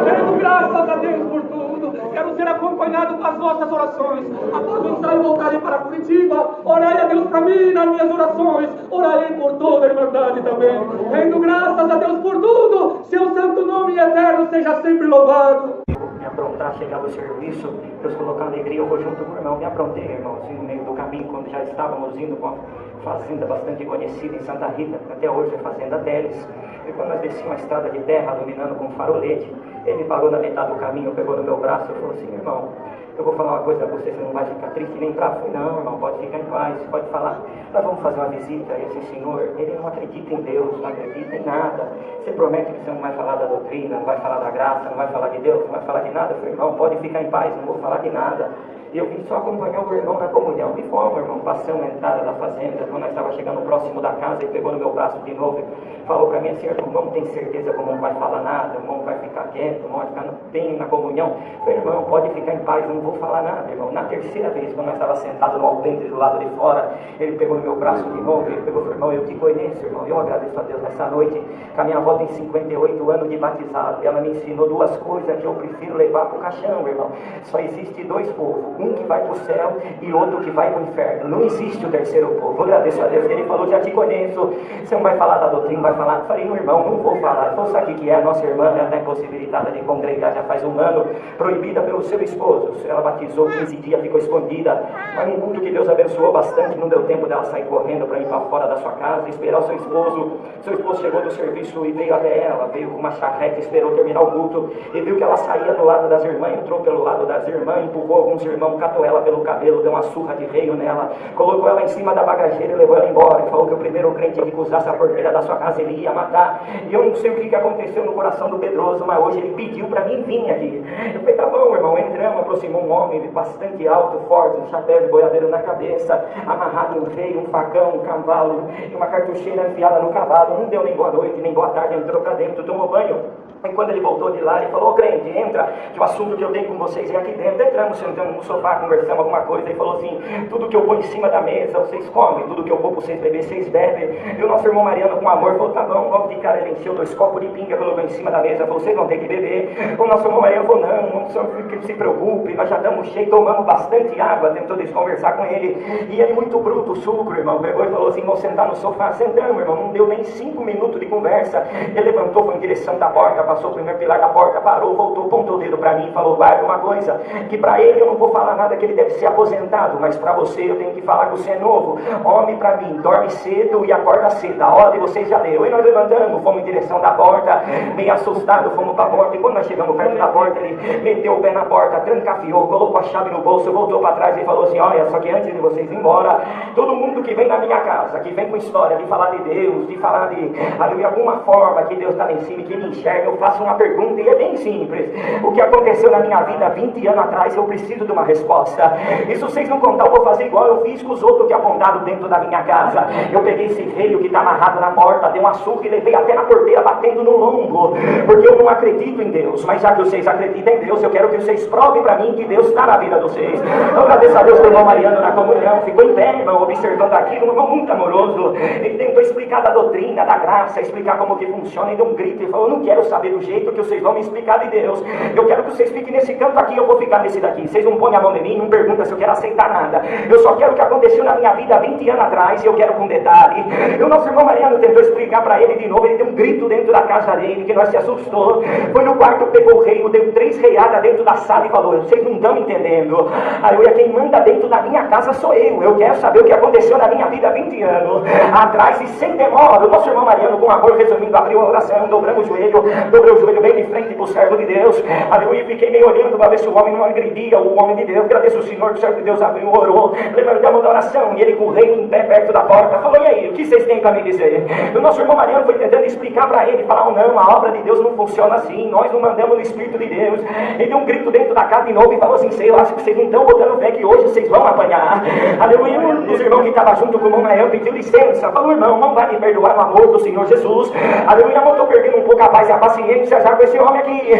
Dando graças a Deus por tudo. Quero ser acompanhado com as nossas orações. Após o ensaio voltarei para Curitiba, orei a Deus para mim nas minhas orações. Orarei por toda a Irmandade também. Rendo graças a Deus por tudo. Seu santo nome eterno seja sempre louvado. Me aprontar, chegar ao serviço, Deus colocar alegria, eu vou junto com o irmão. Me aprontei, irmão, assim, no meio do caminho, quando já estávamos indo para uma fazenda bastante conhecida em Santa Rita, até hoje é Fazenda Teles. E quando nós descíamos a estrada de terra, iluminando com farolete, ele parou na metade do caminho, pegou no meu braço e falou assim: irmão, eu vou falar uma coisa pra você, você não vai ficar triste nem bravo. Eu falei: não, irmão, pode ficar em paz, pode falar. Nós vamos fazer uma visita a esse senhor, ele não acredita em Deus, não acredita em nada. Você promete que você não vai falar da doutrina, não vai falar da graça, não vai falar de Deus, não vai falar de nada? Eu falei: irmão, pode ficar em paz, não vou falar de nada. E eu vim só acompanhar o irmão na comunhão. E fomos, irmão, passamos a entrada da fazenda. Quando nós estávamos chegando próximo da casa, ele pegou no meu braço de novo e falou para mim assim: irmão, não tem certeza como não vai falar nada, o irmão vai ficar quieto, não vai ficar bem na comunhão. Eu falei: irmão, pode ficar em paz, não vou falar nada, irmão. Na terceira vez, quando nós estávamos sentados no alpendre do lado de fora, ele pegou no meu braço de novo, ele pegou e falou: irmão, eu te conheço, irmão. Eu agradeço a Deus nessa noite, que a minha avó tem 58 anos de batizado, e ela me ensinou duas coisas que eu prefiro levar para o caixão, irmão. Só existe dois povos, um que vai para o céu e outro que vai para o inferno. Não existe o terceiro povo. Eu agradeço a Deus que ele falou: já te conheço, você não vai falar da doutrina, não vai falar. Eu falei: não, irmão, não vou falar. Ele falou: sabe o que é? A nossa irmã já está impossibilitada de congregar já faz um ano, proibida pelo seu esposo. Ela batizou 15 dias, ficou escondida, mas num culto que Deus abençoou bastante, não deu tempo dela sair correndo para ir para fora da sua casa, esperar o seu esposo. Seu esposo chegou do serviço e veio até ela, veio com uma charrete, esperou terminar o culto, e viu que ela saía do lado das irmãs, entrou pelo lado das irmãs, empurrou alguns irmãos, catou ela pelo cabelo, deu uma surra de reio nela, colocou ela em cima da bagageira e levou ela embora, e falou que o primeiro crente que cruzasse a porteira da sua casa ele ia matar. E eu não sei o que aconteceu no coração do Pedroso, mas hoje ele pediu para mim vir aqui. Eu falei: tá bom, irmão. Entramos, aproximou um homem bastante alto, forte, um chapéu de boiadeiro na cabeça, amarrado um rei, um facão, um cavalo e uma cartucheira enfiada no cavalo. Não deu nem boa noite, nem boa tarde, entrou para dentro, tomou banho. E quando ele voltou de lá, ele falou: ô crente, entra, que o assunto que eu tenho com vocês é aqui dentro. Entramos, sentamos no sofá, conversamos alguma coisa. Ele falou assim: tudo que eu ponho em cima da mesa, vocês comem, tudo que eu vou para vocês beber, vocês bebem. E o nosso irmão Mariano, com amor, falou: tá bom. Logo de cara, ele encheu 2 copos de pinga, colocou em cima da mesa, falou: vocês vão ter que beber. O nosso irmão Mariano falou: não se preocupe, nós já estamos cheios, tomamos bastante água. Tentou desconversar com ele, e ele muito bruto, sucro, irmão, pegou e falou assim: vamos sentar no sofá. Sentamos, irmão, não deu nem 5 minutos de conversa. Ele levantou, foi em direção da porta passou o primeiro pilar da porta, parou, voltou, apontou o dedo para mim e falou: guarda uma coisa, que para ele eu não vou falar nada, que ele deve ser aposentado, mas para você eu tenho que falar que você é novo. Homem para mim, dorme cedo e acorda cedo, a hora de vocês já deu. E nós levantamos, fomos em direção da porta, meio assustado, fomos para a porta, e quando nós chegamos perto da porta, ele meteu o pé na porta, trancafiou, colocou a chave no bolso, voltou para trás e falou assim: olha, só que antes de vocês ir embora, todo mundo que vem na minha casa, que vem com história de falar de Deus, de falar de alguma forma que Deus está lá em cima e que me enxerga, eu faço uma pergunta e é bem simples. O que aconteceu na minha vida 20 anos atrás, eu preciso de uma resposta. E se vocês não contar, eu vou fazer igual eu fiz com os outros que apontaram dentro da minha casa. Eu peguei esse veio que está amarrado na porta, dei uma surra e levei até na porteira batendo no lombo, porque eu não acredito em Deus. Mas já que vocês acreditam em Deus, eu quero que vocês provem para mim que Deus está na vida de vocês. Eu agradeço a Deus pelo irmão Mariano na comunhão, ficou em pé, irmão, observando aquilo, um irmão muito amoroso. Ele tentou explicar da doutrina, da graça, explicar como que funciona, e deu um grito e falou: eu não quero saber do jeito que vocês vão me explicar de Deus, eu quero que vocês fiquem nesse canto aqui, eu vou ficar nesse daqui. Vocês não põem a mão em mim, não perguntam se eu quero aceitar nada, eu só quero o que aconteceu na minha vida há 20 anos atrás, e eu quero com detalhe. E o nosso irmão Mariano tentou explicar para ele de novo, ele deu um grito dentro da casa dele, que nós se assustou, foi no quarto, pegou o reino, deu 3 reiadas dentro da sala e falou: vocês não estão entendendo, aleluia, quem manda dentro da minha casa sou eu quero saber o que aconteceu na minha vida há 20 anos atrás, e sem demora. O nosso irmão Mariano, com amor, resumindo, abriu a oração, dobramos o joelho, dobrei o joelho bem de frente para o servo de Deus, aleluia, e fiquei meio olhando para ver se o homem não agredia o homem de Deus. Agradeço o Senhor, que o servo de Deus abriu, orou, levantamos da oração, e ele com o rei em pé perto da porta falou: e aí, o que vocês têm para me dizer? O nosso irmão Mariano foi tentando explicar para ele, falar: oh, não, a obra de Deus não funciona assim, nós não mandamos no Espírito de Deus. Ele deu um grito dentro da casa de novo e falou assim: eu acho que vocês não estão botando fé, que hoje vocês vão apanhar. Aleluia. Um dos irmãos que estava junto com o irmão Mariano pediu licença, falou: irmão, não vai me perdoar no amor do Senhor Jesus. Aleluia, eu estou perdendo um pouco a paz e a paciência já com esse homem aqui.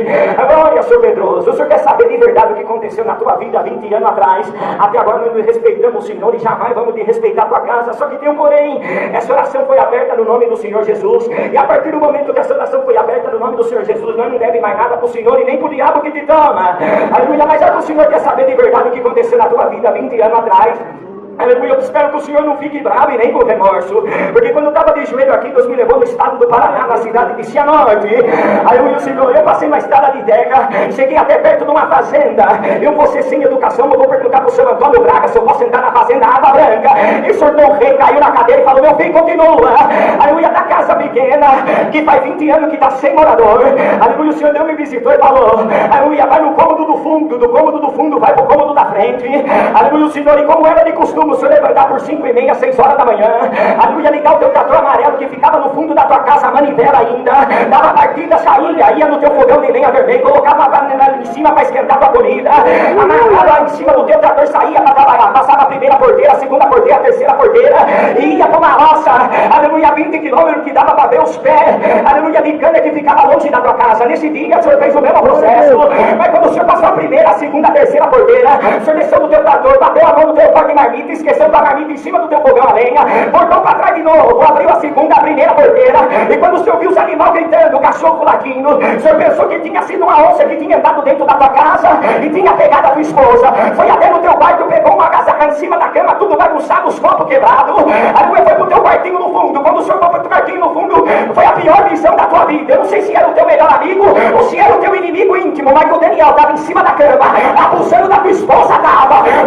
Olha, senhor Pedroso, o senhor quer saber de verdade o que aconteceu na tua vida há 20 anos atrás? Até agora nós respeitamos o Senhor e jamais vamos te respeitar a tua casa. Só que tem um porém, essa oração foi aberta no nome do Senhor Jesus, e a partir do momento que essa oração foi aberta no nome do Senhor Jesus, nós não devemos mais nada para o Senhor e nem para o diabo que te toma. Aleluia, mas já que o Senhor quer saber de verdade o que aconteceu na tua vida há 20 anos atrás, aleluia, eu espero que o Senhor não fique bravo e nem com remorso, porque quando eu estava de joelho aqui, Deus me levou no estado do Paraná, na cidade de Cianorte. Aleluia, Senhor, eu passei na estrada de terra, cheguei até perto de uma fazenda. Eu vou ser sem educação, eu vou perguntar para o senhor Antônio Braga se eu posso entrar na fazenda Água Branca. E o senhor Dom Rei caiu na cadeira e falou: meu filho, continua. Aleluia, da casa pequena, que faz 20 anos que está sem morador. Aleluia, o Senhor Deus me visitou e falou: aleluia, vai no cômodo do fundo, do cômodo do fundo vai para o cômodo da frente. Aleluia, Senhor, e como era de costume, o Senhor levantar por 5h30, 6 horas da manhã, aleluia, ligar o teu trator amarelo que ficava no fundo da tua casa, a manivela ainda, dava partida, saía, ia no teu fogão de lenha vermelho, colocava em cima para esquentar tua comida, amarrava em cima do teu trator, saía para trabalhar, passava a primeira porteira, a segunda porteira, a terceira porteira, e ia para uma roça, aleluia, 20 quilômetros que dava para ver os pés, aleluia, de cana que ficava longe da tua casa. Nesse dia o Senhor fez o mesmo processo, mas quando o Senhor passou a primeira, a segunda, a terceira porteira, o Senhor desceu do teu trator, bateu a mão no teu forno de marmita, esqueceu da marmita em cima do teu fogão a lenha, voltou para trás de novo, abriu a segunda, a primeira porteira, e quando o Senhor viu os animais gritando, o cachorro latindo, o Senhor pensou que tinha sido uma onça que tinha entrado dentro da tua casa e tinha pegado a tua esposa, foi até no teu quarto, pegou uma agasalha em cima da cama, tudo bagunçado, os copos quebrados, aleluia, foi pro teu quartinho no fundo. Quando o Senhor foi pro teu quartinho no fundo, foi a pior visão da tua vida. Eu não sei se era o teu melhor amigo ou se era o teu inimigo íntimo, mas o Daniel estava em cima da cama, abusando da tua esposa,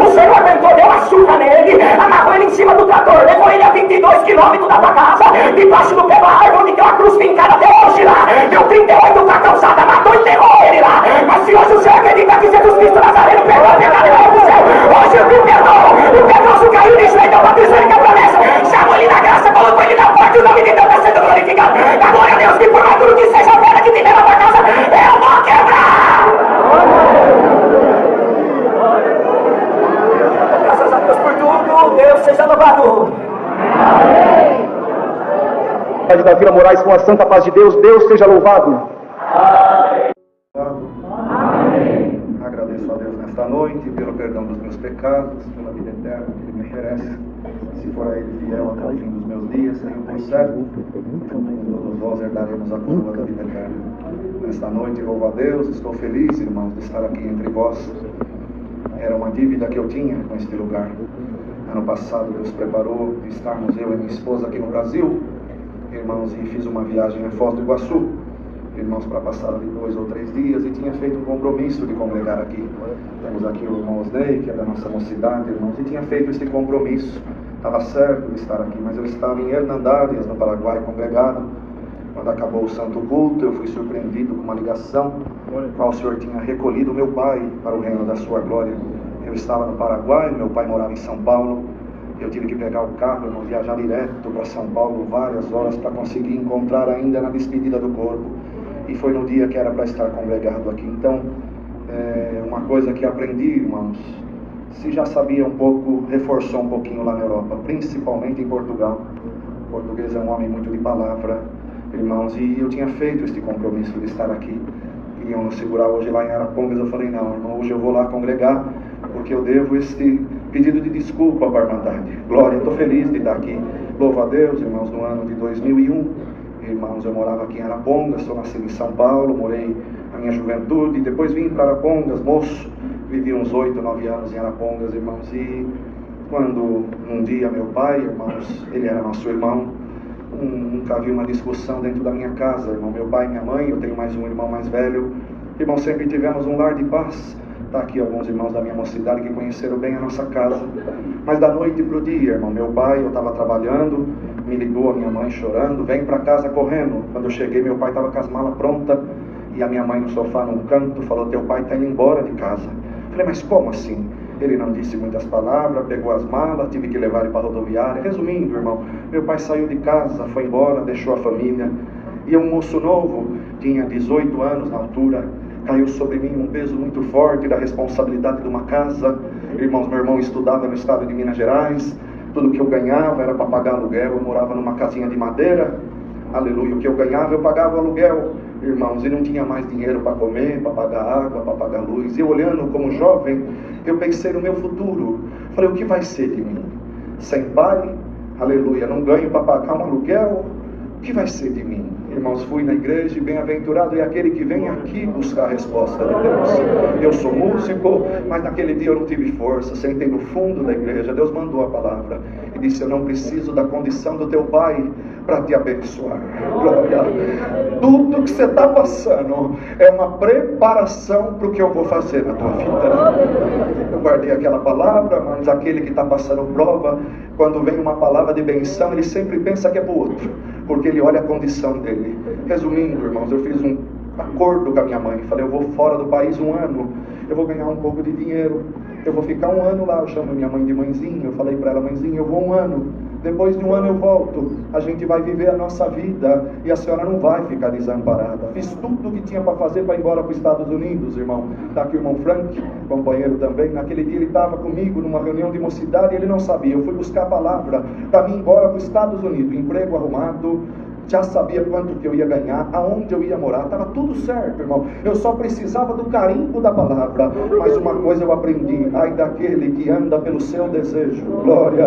o Senhor aguentou, deu uma surra nele, amarrou ele em cima do trator, levou ele a 22 quilômetros da tua casa, debaixo do pé da árvore onde tem uma cruz fincada até hoje lá, deu 38 facas calçada, matou e enterrou ele lá. Mas se hoje o Senhor acredita que Jesus Cristo Nazareno perdoa a pecado e vai pro céu, hoje eu te perdoo. O Pedroso caiu de joelho, bateu ele com a promessa, chamou ele na graça, colocou ele na porta, o nome de Deus está sendo glorificado. A glória a Deus, que por mais duro que seja a pedra que tiver na tua casa, eu vou quebrar. Graças a Deus por tudo, Deus seja louvado. Amém. Da Vila Moraes, com a santa paz de Deus, Deus seja louvado. Amém. Agradeço a Deus nesta noite pelo perdão dos meus pecados, pela vida eterna que Ele me oferece. Se for a Ele fiel até o fim dos meus dias, tenho por certo, todos nós herdaremos a coroa da vida eterna. Nesta noite, louvo a Deus, estou feliz, irmãos, de estar aqui entre vós. Era uma dívida que eu tinha com este lugar. Ano passado, Deus preparou de estarmos eu e minha esposa aqui no Brasil, irmãos, e fiz uma viagem a Foz do Iguaçu. E irmãos, para passar ali 2 ou 3 dias, e tinha feito um compromisso de congregar aqui. Temos aqui o irmão Osnei, que é da nossa mocidade, irmãos, e tinha feito esse compromisso. Estava certo de estar aqui, mas eu estava em Hernandárias, no Paraguai, congregado. Quando acabou o santo culto, eu fui surpreendido com uma ligação, qual o Senhor tinha recolhido meu pai para o reino da sua glória. Eu estava no Paraguai, meu pai morava em São Paulo. Eu tive que pegar o carro, irmão, viajar direto para São Paulo várias horas para conseguir encontrar ainda na despedida do corpo. E foi no dia que era para estar congregado aqui. Então, uma coisa que aprendi, irmãos, se já sabia um pouco, reforçou um pouquinho lá na Europa, principalmente em Portugal. O português é um homem muito de palavra, irmãos, e eu tinha feito este compromisso de estar aqui. Queriam nos segurar hoje lá em Arapongas. Eu falei, não, irmão, hoje eu vou lá congregar, porque eu devo este pedido de desculpa para a Irmandade. Glória, estou feliz de estar aqui. Louvo a Deus, irmãos, no ano de 2001, irmãos, eu morava aqui em Arapongas, sou nascido em São Paulo, morei a minha juventude, depois vim para Arapongas, moço, vivi uns 8, 9 anos em Arapongas, irmãos, e quando um dia meu pai, irmãos, ele era nosso irmão, nunca havia uma discussão dentro da minha casa, irmão, meu pai e minha mãe, eu tenho mais um irmão mais velho, irmão, sempre tivemos um lar de paz. Está aqui alguns irmãos da minha mocidade que conheceram bem a nossa casa. Mas da noite para o dia, irmão, meu pai, eu estava trabalhando, me ligou a minha mãe chorando, vem para casa correndo. Quando eu cheguei, meu pai estava com as malas prontas, e a minha mãe no sofá num canto falou, teu pai está indo embora de casa. Falei, mas como assim? Ele não disse muitas palavras, pegou as malas, tive que levar ele para a rodoviária. Resumindo, irmão, meu pai saiu de casa, foi embora, deixou a família. E um moço novo, tinha 18 anos na altura, caiu sobre mim um peso muito forte da responsabilidade de uma casa. Irmãos, meu irmão estudava no estado de Minas Gerais, tudo que eu ganhava era para pagar aluguel, eu morava numa casinha de madeira, aleluia, o que eu ganhava eu pagava o aluguel, irmãos, e não tinha mais dinheiro para comer, para pagar água, para pagar luz. E eu olhando como jovem, eu pensei no meu futuro, falei, o que vai ser de mim? Sem pai, aleluia, não ganho para pagar um aluguel, o que vai ser de mim? Irmãos, fui na igreja e bem-aventurado é aquele que vem aqui buscar a resposta de Deus. Eu sou músico, mas naquele dia eu não tive força, sentei no fundo da igreja, Deus mandou a palavra e disse, eu não preciso da condição do teu pai para te abençoar. Glória. Tudo que você está passando é uma preparação para o que eu vou fazer na tua vida. Eu guardei aquela palavra, mas aquele que está passando prova, quando vem uma palavra de benção, ele sempre pensa que é para o outro, porque ele olha a condição dele. Resumindo, irmãos, eu fiz um acordo com a minha mãe, falei, eu vou fora do país 1 ano, eu vou ganhar um pouco de dinheiro, eu vou ficar 1 ano lá. Eu chamo minha mãe de mãezinha, eu falei para ela, mãezinha, eu vou 1 ano, depois de 1 ano eu volto, a gente vai viver a nossa vida e a senhora não vai ficar desamparada. Fiz tudo o que tinha para fazer para ir embora para os Estados Unidos, irmão. Está aqui o irmão Frank, companheiro também. Naquele dia ele estava comigo numa reunião de mocidade e ele não sabia. Eu fui buscar a palavra para mim ir embora para os Estados Unidos, emprego arrumado, já sabia quanto que eu ia ganhar, aonde eu ia morar, estava tudo certo, irmão. Eu só precisava do carimbo da palavra. Mas uma coisa eu aprendi, ai daquele que anda pelo seu desejo. Glória.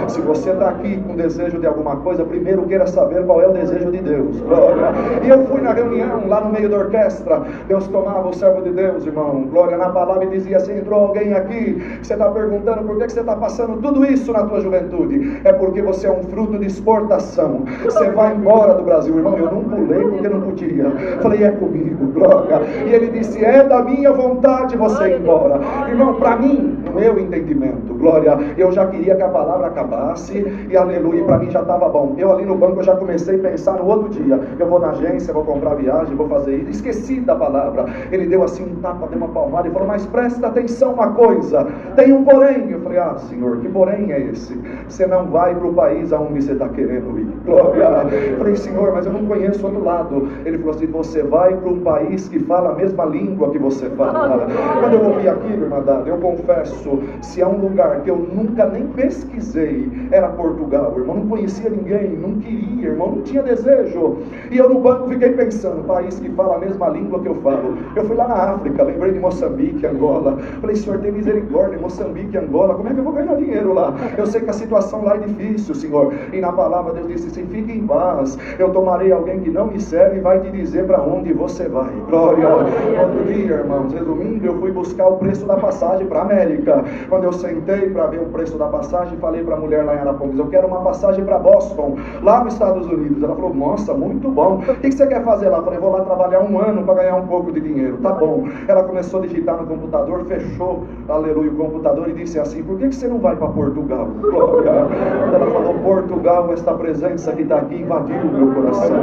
Se você está aqui com desejo de alguma coisa, primeiro queira saber qual é o desejo de Deus. Glória. E eu fui na reunião, lá no meio da orquestra, Deus tomava o servo de Deus, irmão, glória, na palavra, e dizia assim, entrou alguém aqui, você está perguntando por que você está passando tudo isso na tua juventude? É porque você é um fruto de exportação. Você vai embora do Brasil, irmão. Eu não pulei porque não podia. Falei, é comigo, glória. E ele disse, é da minha vontade você ir embora. Irmão, para mim, no meu entendimento, glória, eu já queria que a palavra acabasse e aleluia, para mim já estava bom. Eu ali no banco, eu já comecei a pensar no outro dia, eu vou na agência, vou comprar viagem, vou fazer isso. Esqueci da palavra. Ele deu assim um tapa, deu uma palmada e falou, mas presta atenção uma coisa, tem um porém. Eu falei, ah, Senhor, que porém é esse? Você não vai para o país aonde você está querendo ir. Glória. Eu falei, Senhor, mas eu não conheço outro lado. Ele falou assim, você vai para um país que fala a mesma língua que você fala. Quando eu ouvi aquilo, irmandade, eu confesso, se há um lugar que eu nunca nem pesquisei, era Portugal, irmão. Não conhecia ninguém, não queria, irmão, não tinha desejo. E eu no banco fiquei pensando, país que fala a mesma língua que eu falo. Eu fui lá na África, lembrei de Moçambique, Angola. Falei, Senhor, tem misericórdia, Moçambique, Angola, como é que eu vou ganhar dinheiro lá? Eu sei que a situação lá é difícil, Senhor. E na palavra Deus disse assim, fique em paz, palavras. Eu tomarei alguém que não me serve e vai te dizer para onde você vai. Glória. Outro dia, irmãos, resumindo, eu fui buscar o preço da passagem para a América. Quando eu sentei para ver o preço da passagem, falei para a mulher lá em Arapongas, eu quero uma passagem para Boston, lá nos Estados Unidos. Ela falou, nossa, muito bom. O que você quer fazer lá? Eu falei, vou lá trabalhar 1 ano para ganhar um pouco de dinheiro. Tá bom. Ela começou a digitar no computador, fechou, aleluia, o computador e disse assim, por que você não vai para Portugal? Glória. Ela falou, Portugal, esta presença que está aqui invadiu o meu coração.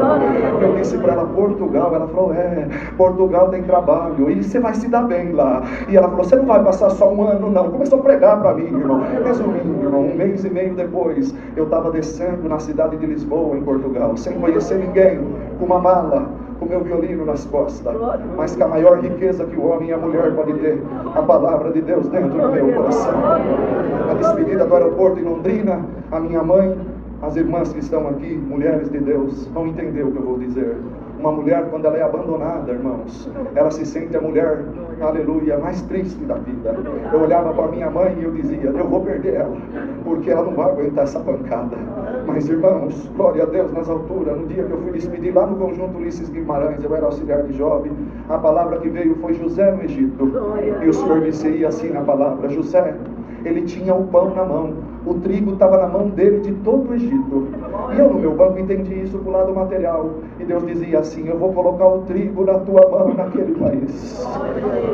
Eu disse para ela, Portugal. Ela falou, Portugal tem trabalho e você vai se dar bem lá. E ela falou, você não vai passar só 1 ano não. Começou a pregar para mim, irmão. Resumindo, irmão, 1 mês e meio depois, eu estava descendo na cidade de Lisboa, em Portugal, sem conhecer ninguém, com uma mala, com meu violino nas costas, mas que a maior riqueza que o homem e a mulher podem ter, a palavra de Deus dentro do meu coração. A despedida do aeroporto em Londrina, a minha mãe, as irmãs que estão aqui, mulheres de Deus, vão entender o que eu vou dizer. Uma mulher, quando ela é abandonada, irmãos, ela se sente a mulher, aleluia, mais triste da vida. Eu olhava para minha mãe e eu dizia, eu vou perder ela, porque ela não vai aguentar essa pancada. Mas, irmãos, glória a Deus nas alturas, no dia que eu fui despedir lá no Conjunto Ulisses Guimarães, eu era auxiliar de Job, a palavra que veio foi José no Egito. E o Senhor dizia assim na palavra, José, ele tinha o pão na mão, o trigo estava na mão dele de todo o Egito. E eu no meu banco entendi isso pro lado material. E Deus dizia assim, eu vou colocar o trigo na tua mão naquele país.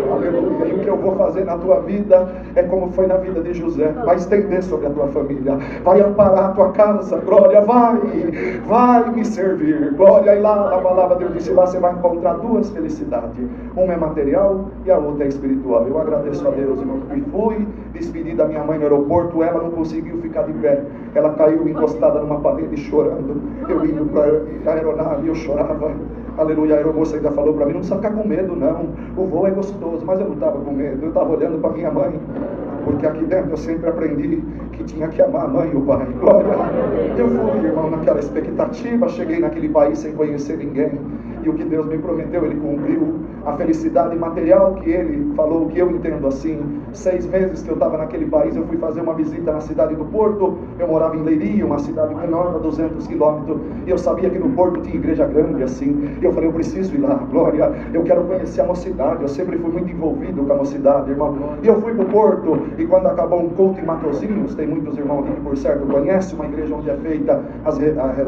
Aleluia. E o que eu vou fazer na tua vida é como foi na vida de José. Vai estender sobre a tua família. Vai amparar a tua casa. Glória, vai me servir. Glória. E lá a palavra de Deus disse, lá você vai encontrar 2 felicidades. Uma é material e a outra é espiritual. Eu agradeço a Deus, irmão, que fui despedir da minha mãe no aeroporto. Ela não conseguiu ficar de pé. Ela caiu encostada numa parede chorando. Eu indo para a aeronave, eu chorava. Aleluia, a aeromoça ainda falou para mim, não precisa ficar com medo não, o voo é gostoso. Mas eu não estava com medo, eu estava olhando para minha mãe, porque aqui dentro eu sempre aprendi que tinha que amar a mãe e o pai. Glória. Eu fui, irmão, naquela expectativa, cheguei naquele país sem conhecer ninguém, e o que Deus me prometeu, Ele cumpriu. A felicidade material que Ele falou, que eu entendo assim, 6 meses que eu estava naquele país, eu fui fazer uma visita na cidade do Porto. Eu morava em Leiria, uma cidade menor, a 200 quilômetros, e eu sabia que no Porto tinha igreja grande assim. Eu falei, eu preciso ir lá, glória, eu quero conhecer a mocidade. Eu sempre fui muito envolvido com a mocidade, irmão. E eu fui para o Porto, e quando acabou um culto em Matosinhos, tem muitos irmãos aqui que por certo conhecem, uma igreja onde é feita as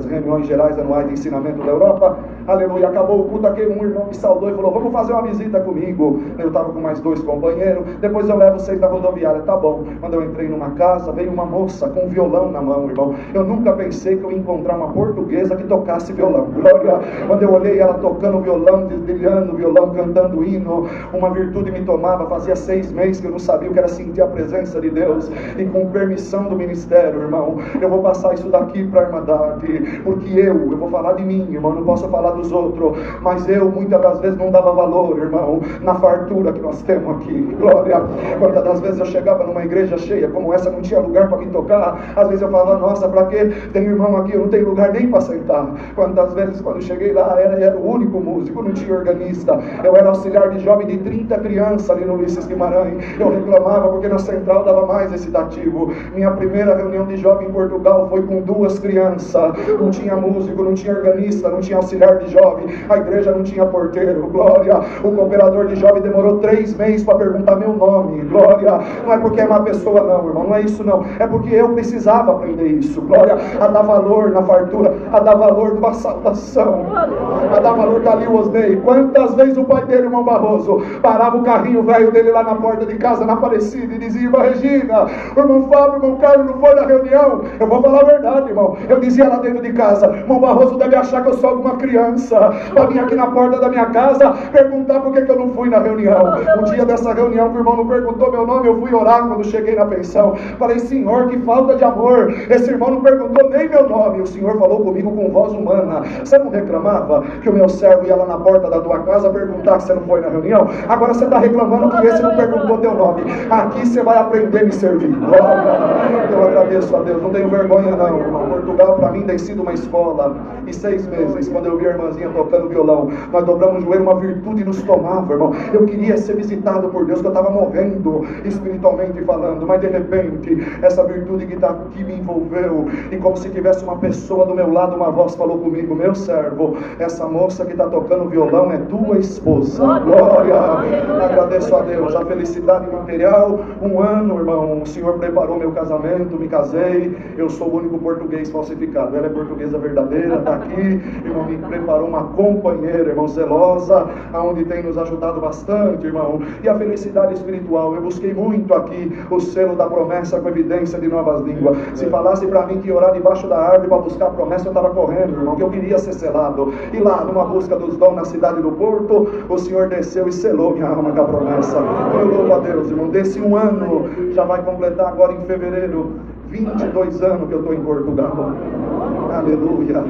reuniões gerais anuais de ensinamento da Europa. Aleluia, acabou o culto, aquele um irmão me saudou e falou, vamos fazer uma visita comigo. Eu estava com mais 2 companheiros, depois eu levo vocês na rodoviária. Tá bom. Quando eu entrei numa casa, veio uma moça com um violão na mão, irmão. Eu nunca pensei que eu ia encontrar uma portuguesa que tocasse violão. Glória. Quando eu olhei ela tocando violão, dedilhando violão, cantando hino, uma virtude me tomava. Fazia 6 meses que eu não sabia o que era sentir a presença de Deus. E com permissão do ministério, irmão, eu vou passar isso daqui para a Irmandade, porque eu vou falar de mim, irmão, não posso falar dos outros, mas eu muitas das vezes não dava valor, irmão, na fartura que nós temos aqui. Glória. Quantas das vezes eu chegava numa igreja cheia como essa, não tinha lugar para me tocar. Às vezes eu falava, nossa, para quê? Tem irmão aqui, eu não tenho lugar nem para sentar. Quantas vezes quando eu cheguei lá, era o único músico, não tinha organista. Eu era auxiliar de jovem de 30 crianças ali no Ulisses Guimarães. Eu reclamava porque na central dava mais esse dativo. Minha primeira reunião de jovem em Portugal foi com 2 crianças. Não tinha músico, não tinha organista, não tinha auxiliar de jovem. A igreja não tinha porteiro. Glória. O cooperador de jovem demorou 3 meses para perguntar meu nome. Glória. Não é porque é uma pessoa não, irmão, não é isso não. É porque eu precisava aprender isso. Glória. A dar valor na fartura, a dar valor numa saudação, a dar valor da Liu Osney. Quantas vezes o pai dele, irmão Barroso, parava o carrinho velho dele lá na porta de casa, na Aparecida, e dizia, irmã Regina, o irmão Fábio, o irmão Carlos não foi na reunião. Eu vou falar a verdade, irmão. Eu dizia lá dentro de casa, irmão Barroso deve achar que eu sou alguma criança, para vir aqui na porta da minha casa perguntar por que eu não fui na reunião. O dia dessa reunião que o irmão não perguntou meu nome, eu fui orar quando cheguei na pensão. Falei, Senhor, que falta de amor. Esse irmão não perguntou nem meu nome. O Senhor falou comigo com voz humana. Você não reclamava que o meu servo ia lá na porta da tua casa perguntar que você não foi na reunião? Agora você está reclamando que esse não perguntou teu nome. Aqui você você vai aprender a me servir. Eu agradeço a Deus, não tenho vergonha não, irmão. Portugal para mim tem sido uma escola. E 6 meses, quando eu vi a irmãzinha tocando violão, nós dobramos o joelho, uma virtude nos tomava, irmão. Eu queria ser visitado por Deus, que eu estava morrendo espiritualmente falando, mas de repente essa virtude que está aqui me envolveu, e como se tivesse uma pessoa do meu lado, uma voz falou comigo: meu servo, essa moça que está tocando violão é tua esposa. Glória! Agradeço a Deus, a felicidade material. 1 ano, irmão, o Senhor preparou meu casamento, me casei. Eu sou o único português falsificado, ela é portuguesa verdadeira, está aqui. Irmão, me preparou uma companheira, irmão, zelosa, aonde tem nos ajudado bastante, irmão. E a felicidade espiritual, eu busquei muito aqui o selo da promessa com evidência de novas línguas. Se falasse para mim que ia orar debaixo da árvore para buscar a promessa, eu estava correndo, irmão, que eu queria ser selado. E lá, numa busca dos dons na cidade do Porto, o Senhor desceu e selou minha alma com a promessa. Eu louvo a Deus, irmão. Desse 1 ano, já vai completar agora em fevereiro, 22 anos que eu estou em Portugal. Aleluia.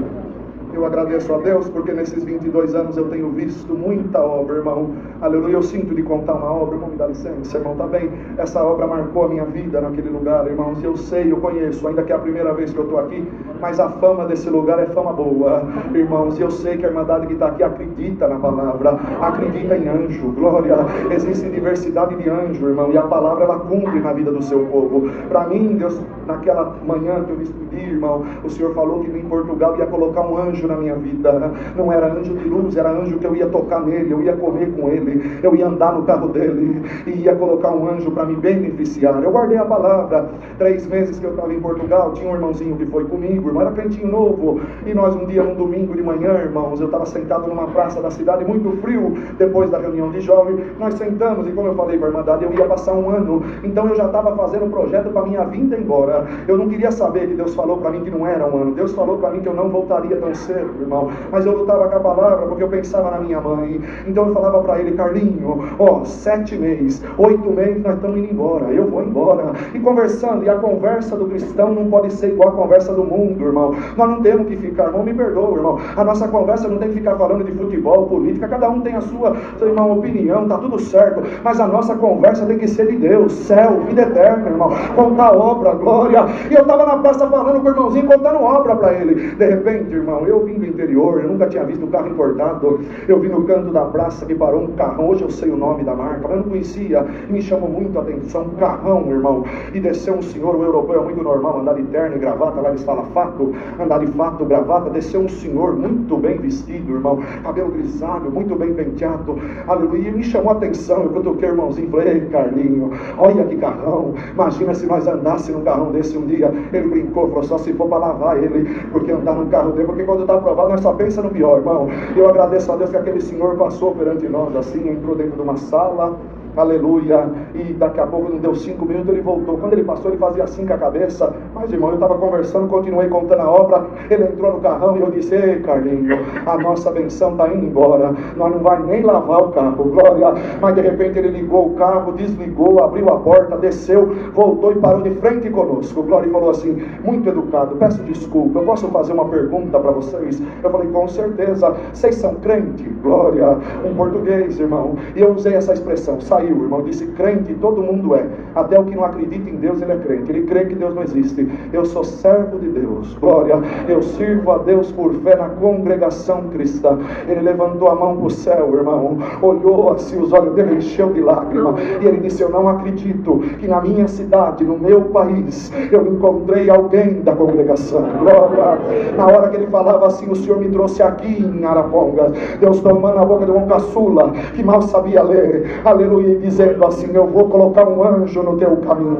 Eu agradeço a Deus porque nesses 22 anos eu tenho visto muita obra, irmão. Aleluia. Eu sinto de contar uma obra, irmão, me dá licença, irmão, tá bem? Essa obra marcou a minha vida naquele lugar, irmãos. Eu sei, eu conheço, ainda que é a primeira vez que eu estou aqui, mas a fama desse lugar é fama boa, irmãos. E eu sei que a irmandade que está aqui acredita na palavra, acredita em anjo, glória. Existe diversidade de anjo, irmão, e a palavra ela cumpre na vida do seu povo. Para mim, Deus, naquela manhã que eu despedi, irmão, o Senhor falou que em Portugal ia colocar um anjo na minha vida. Não era anjo de luz, era anjo que eu ia tocar nele, eu ia comer com ele, eu ia andar no carro dele e ia colocar um anjo para me beneficiar. Eu guardei a palavra. 3 meses que eu estava em Portugal, tinha um irmãozinho que foi comigo, irmão, era crentinho novo, e nós um dia, num domingo de manhã, irmãos, eu estava sentado numa praça da cidade, muito frio, depois da reunião de jovens, nós sentamos, e como eu falei para a irmandade, eu ia passar 1 ano, então eu já estava fazendo um projeto para minha vinda embora. Eu não queria saber que Deus falou para mim que não era 1 ano, Deus falou para mim que eu não voltaria tão cedo, irmão, mas eu lutava com a palavra porque eu pensava na minha mãe. Então eu falava para ele: Carlinho, 7 meses, 8 meses nós estamos indo embora, eu vou embora. E conversando, e a conversa do cristão não pode ser igual a conversa do mundo, irmão. Nós não temos que ficar, irmão, me perdoa, irmão, a nossa conversa não tem que ficar falando de futebol, política, cada um tem a sua irmão, opinião, tá tudo certo, mas a nossa conversa tem que ser de Deus, céu, vida eterna, irmão, contar obra, glória. E eu estava na praça falando com o irmãozinho, contando obra para ele. De repente, irmão, eu vim do interior, eu nunca tinha visto um carro importado. Eu vi no canto da praça que parou um carrão, hoje eu sei o nome da marca, mas eu não conhecia, e me chamou muito a atenção, um carrão, irmão, e desceu um senhor, o europeu é muito normal, andar de terno e gravata, lá eles falam fato, andar de fato, gravata, desceu um senhor muito bem vestido, irmão, cabelo grisalho, muito bem penteado, aleluia, e me chamou a atenção. Eu toquei o irmãozinho, falei: ei, Carlinho, olha que carrão, imagina se nós andássemos num carrão desse um dia. Ele brincou, falou: só se for para lavar ele, porque andar num carro dele, porque quando está aprovado nós só pensa no pior, irmão. Eu agradeço a Deus que aquele senhor passou perante nós assim, entrou dentro de uma sala, aleluia, e daqui a pouco, não deu 5 minutos, ele voltou. Quando ele passou, ele fazia assim com a cabeça, mas irmão, eu estava conversando, continuei contando a obra, ele entrou no carrão e eu disse: ei, Carlinho, a nossa benção está indo embora, nós não vai nem lavar o carro, glória. Mas de repente ele ligou o carro, desligou, abriu a porta, desceu, voltou e parou de frente conosco, glória, e falou assim, muito educado: peço desculpa, eu posso fazer uma pergunta para vocês? Eu falei: com certeza. Vocês são crente? Glória. Um português, irmão, e eu usei essa expressão, saiu, irmão, disse: crente todo mundo é, até o que não acredita em Deus ele é crente, ele crê que Deus não existe. Eu sou servo de Deus, glória, eu sirvo a Deus por fé na congregação cristã. Ele levantou a mão para o céu, irmão, olhou assim, os olhos dele encheu de lágrimas, e ele disse: eu não acredito que na minha cidade, no meu país, eu encontrei alguém da congregação, glória. Na hora que ele falava assim, o Senhor me trouxe aqui em Arapongas, Deus tomando a boca de um caçula que mal sabia ler, aleluia, e dizendo assim: eu vou colocar um anjo no teu caminho.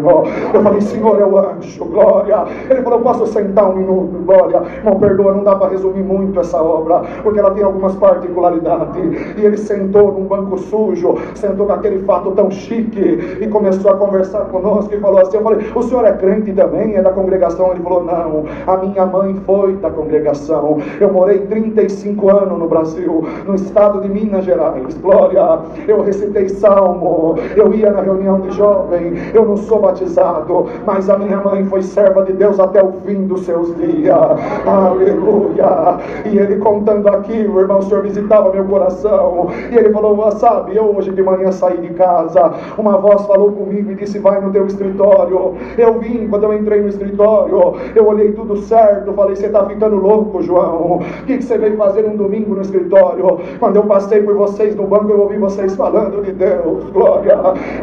Eu falei: Senhor, é o anjo, glória. Ele falou: eu posso sentar 1 minuto, glória. Irmão, perdoa, não dá para resumir muito essa obra, porque ela tem algumas particularidades. E ele sentou num banco sujo, sentou com aquele fato tão chique, e começou a conversar conosco, e falou assim, eu falei: o senhor é crente também? É da congregação? Ele falou: não, a minha mãe foi da congregação, eu morei 35 anos no Brasil, no estado de Minas Gerais, glória, eu recitei salmo, amo. Eu ia na reunião de jovem, eu não sou batizado, mas a minha mãe foi serva de Deus até o fim dos seus dias. Aleluia. E ele contando aquilo, irmão, o Senhor visitava meu coração. E ele falou, sabe, eu hoje de manhã saí de casa, uma voz falou comigo e disse, vai no teu escritório. Eu vim, quando eu entrei no escritório, eu olhei tudo certo, falei, você está ficando louco, João? O que você veio fazer um domingo no escritório? Quando eu passei por vocês no banco, eu ouvi vocês falando de Deus, glória.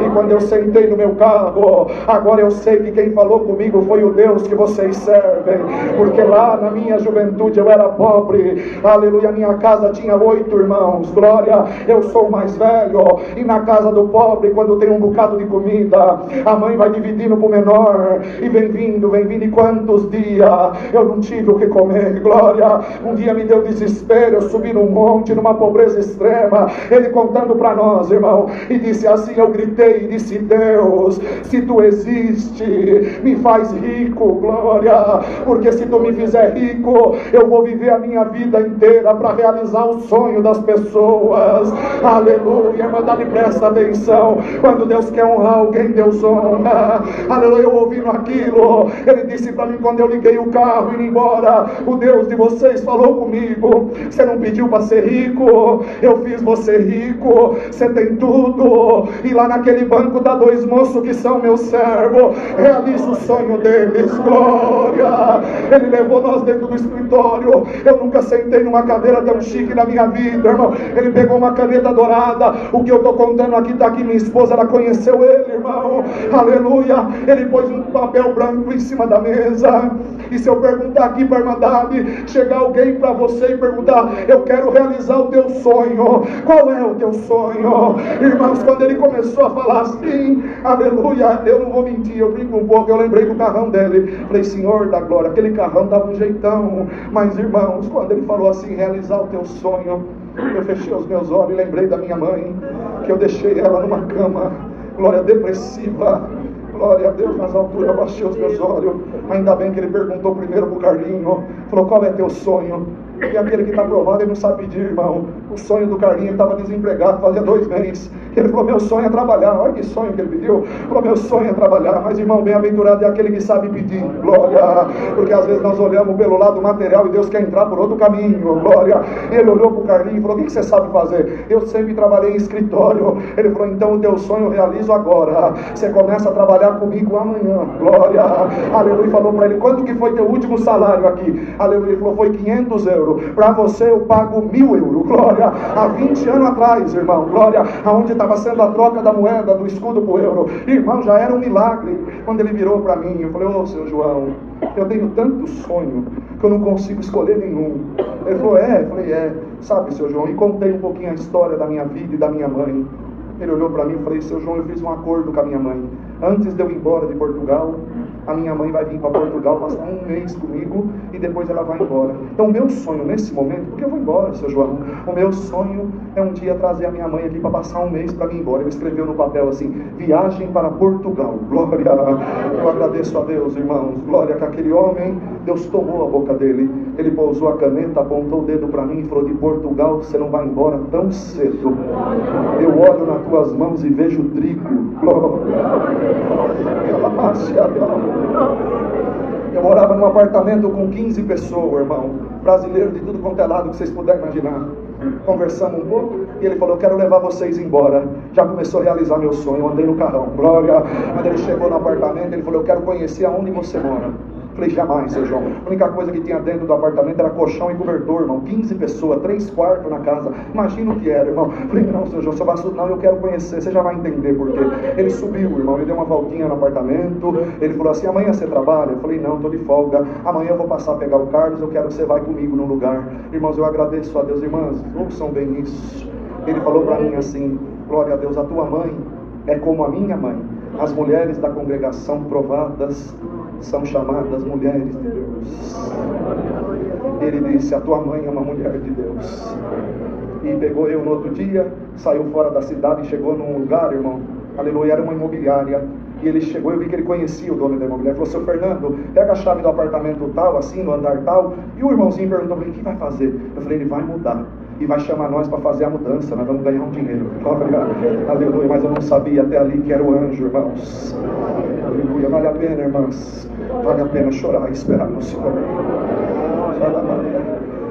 E quando eu sentei no meu carro, agora eu sei que quem falou comigo foi o Deus que vocês servem, porque lá na minha juventude eu era pobre, aleluia, minha casa tinha 8 irmãos, glória, eu sou o mais velho, e na casa do pobre, quando tem um bocado de comida, a mãe vai dividindo pro menor, e vem vindo, e quantos dias eu não tive o que comer, glória. Um dia me deu desespero, eu subi num monte, numa pobreza extrema, ele contando para nós, irmão, e disse assim, eu gritei e disse, Deus, se tu existe, me faz rico, glória, porque se tu me fizer rico, eu vou viver a minha vida inteira para realizar o sonho das pessoas, aleluia. Irmã, presta atenção, quando Deus quer honrar alguém, Deus honra, aleluia. Eu ouvindo aquilo, ele disse para mim, quando eu liguei o carro e ir embora, o Deus de vocês falou comigo, você não pediu para ser rico, eu fiz você rico, você tem tudo, e lá naquele banco dá 2 moços que são meus servos, realiza o sonho deles, glória. Ele levou nós dentro do escritório, eu nunca sentei numa cadeira tão chique na minha vida, irmão. Ele pegou uma caneta dourada, o que eu estou contando aqui está aqui, minha esposa, ela conheceu ele, irmão, aleluia. Ele pôs um papel branco em cima da mesa, e se eu perguntar aqui para a irmandade, chegar alguém para você e perguntar, eu quero realizar o teu sonho, qual é o teu sonho? Irmãos, quando ele começou a falar assim, aleluia, eu não vou mentir, eu brinco um pouco, eu lembrei do carrão dele, falei, Senhor da glória, aquele carrão dava um jeitão, mas irmãos, quando ele falou assim, realizar o teu sonho, eu fechei os meus olhos e lembrei da minha mãe, que eu deixei ela numa cama, glória, depressiva, glória a Deus, nas alturas eu baixei os meus olhos. Ainda bem que ele perguntou primeiro pro Carlinho, falou, qual é teu sonho? E aquele que está provado, ele não sabe pedir, irmão. O sonho do Carlinho, ele estava desempregado, fazia 2 meses. Ele falou, meu sonho é trabalhar. Olha que sonho que ele pediu. Ele falou, meu sonho é trabalhar. Mas, irmão, bem-aventurado é aquele que sabe pedir, glória. Porque às vezes nós olhamos pelo lado material e Deus quer entrar por outro caminho, glória. Ele olhou para o Carlinho e falou, o que você sabe fazer? Eu sempre trabalhei em escritório. Ele falou, então o teu sonho eu realizo agora. Você começa a trabalhar comigo amanhã, glória. Aleluia. Falou para ele, quanto que foi teu último salário aqui? Aleluia. Ele falou, foi 500 euros. Para você eu pago 1.000 euros, glória. Há 20 anos atrás, irmão, glória, aonde estava sendo a troca da moeda, do escudo para o euro, irmão, já era um milagre. Quando ele virou para mim, eu falei, seu João, eu tenho tanto sonho que eu não consigo escolher nenhum. Ele falou, eu falei, sabe, seu João, e contei um pouquinho a história da minha vida e da minha mãe. Ele olhou para mim e falei, seu João, eu fiz um acordo com a minha mãe. Antes de eu ir embora de Portugal, a minha mãe vai vir para Portugal, passar 1 mês comigo e depois ela vai embora. Então o meu sonho nesse momento, porque eu vou embora, seu João, o meu sonho é um dia trazer a minha mãe aqui para passar 1 mês para mim ir embora. Ele escreveu no papel assim, viagem para Portugal, glória. Eu agradeço a Deus, irmãos, glória, que aquele homem, Deus tomou a boca dele, ele pousou a caneta, apontou o dedo para mim e falou, de Portugal você não vai embora tão cedo. Eu olho nas tuas mãos e vejo trigo, glória. Eu morava num apartamento com 15 pessoas, irmão, brasileiro de tudo quanto é lado que vocês puderem imaginar. Conversamos um pouco e ele falou, eu quero levar vocês embora. Já começou a realizar meu sonho, eu andei no carrão, glória. Quando ele chegou no apartamento, ele falou, eu quero conhecer aonde você mora. Falei, jamais, seu João. A única coisa que tinha dentro do apartamento era colchão e cobertor, irmão. 15 pessoas, 3 quartos na casa. Imagina o que era, irmão. Falei, não, seu João, seu Vasco, não, eu quero conhecer. Você já vai entender por quê. Ele subiu, irmão. Ele deu uma voltinha no apartamento. Ele falou assim, amanhã você trabalha? Eu falei, não, estou de folga. Amanhã eu vou passar a pegar o Carlos. Eu quero que você vá comigo no lugar. Irmãos, eu agradeço a Deus. Irmãs, ouçam bem isso. Ele falou para mim assim, glória a Deus, a tua mãe é como a minha mãe. As mulheres da congregação provadas são chamadas mulheres de Deus. Ele disse, a tua mãe é uma mulher de Deus. E pegou eu no outro dia, saiu fora da cidade e chegou num lugar, irmão, aleluia, era uma imobiliária. E ele chegou, eu vi que ele conhecia o dono da imobiliária. Ele falou, seu Fernando, pega a chave do apartamento tal, assim, no andar tal. E o irmãozinho perguntou para ele, o que vai fazer? Eu falei, ele vai mudar. e vai chamar nós para fazer a mudança, nós vamos ganhar um dinheiro. Glória, aleluia, mas eu não sabia até ali que era o anjo, irmãos. Aleluia, vale a pena, irmãos, vale a pena chorar e esperar no Senhor.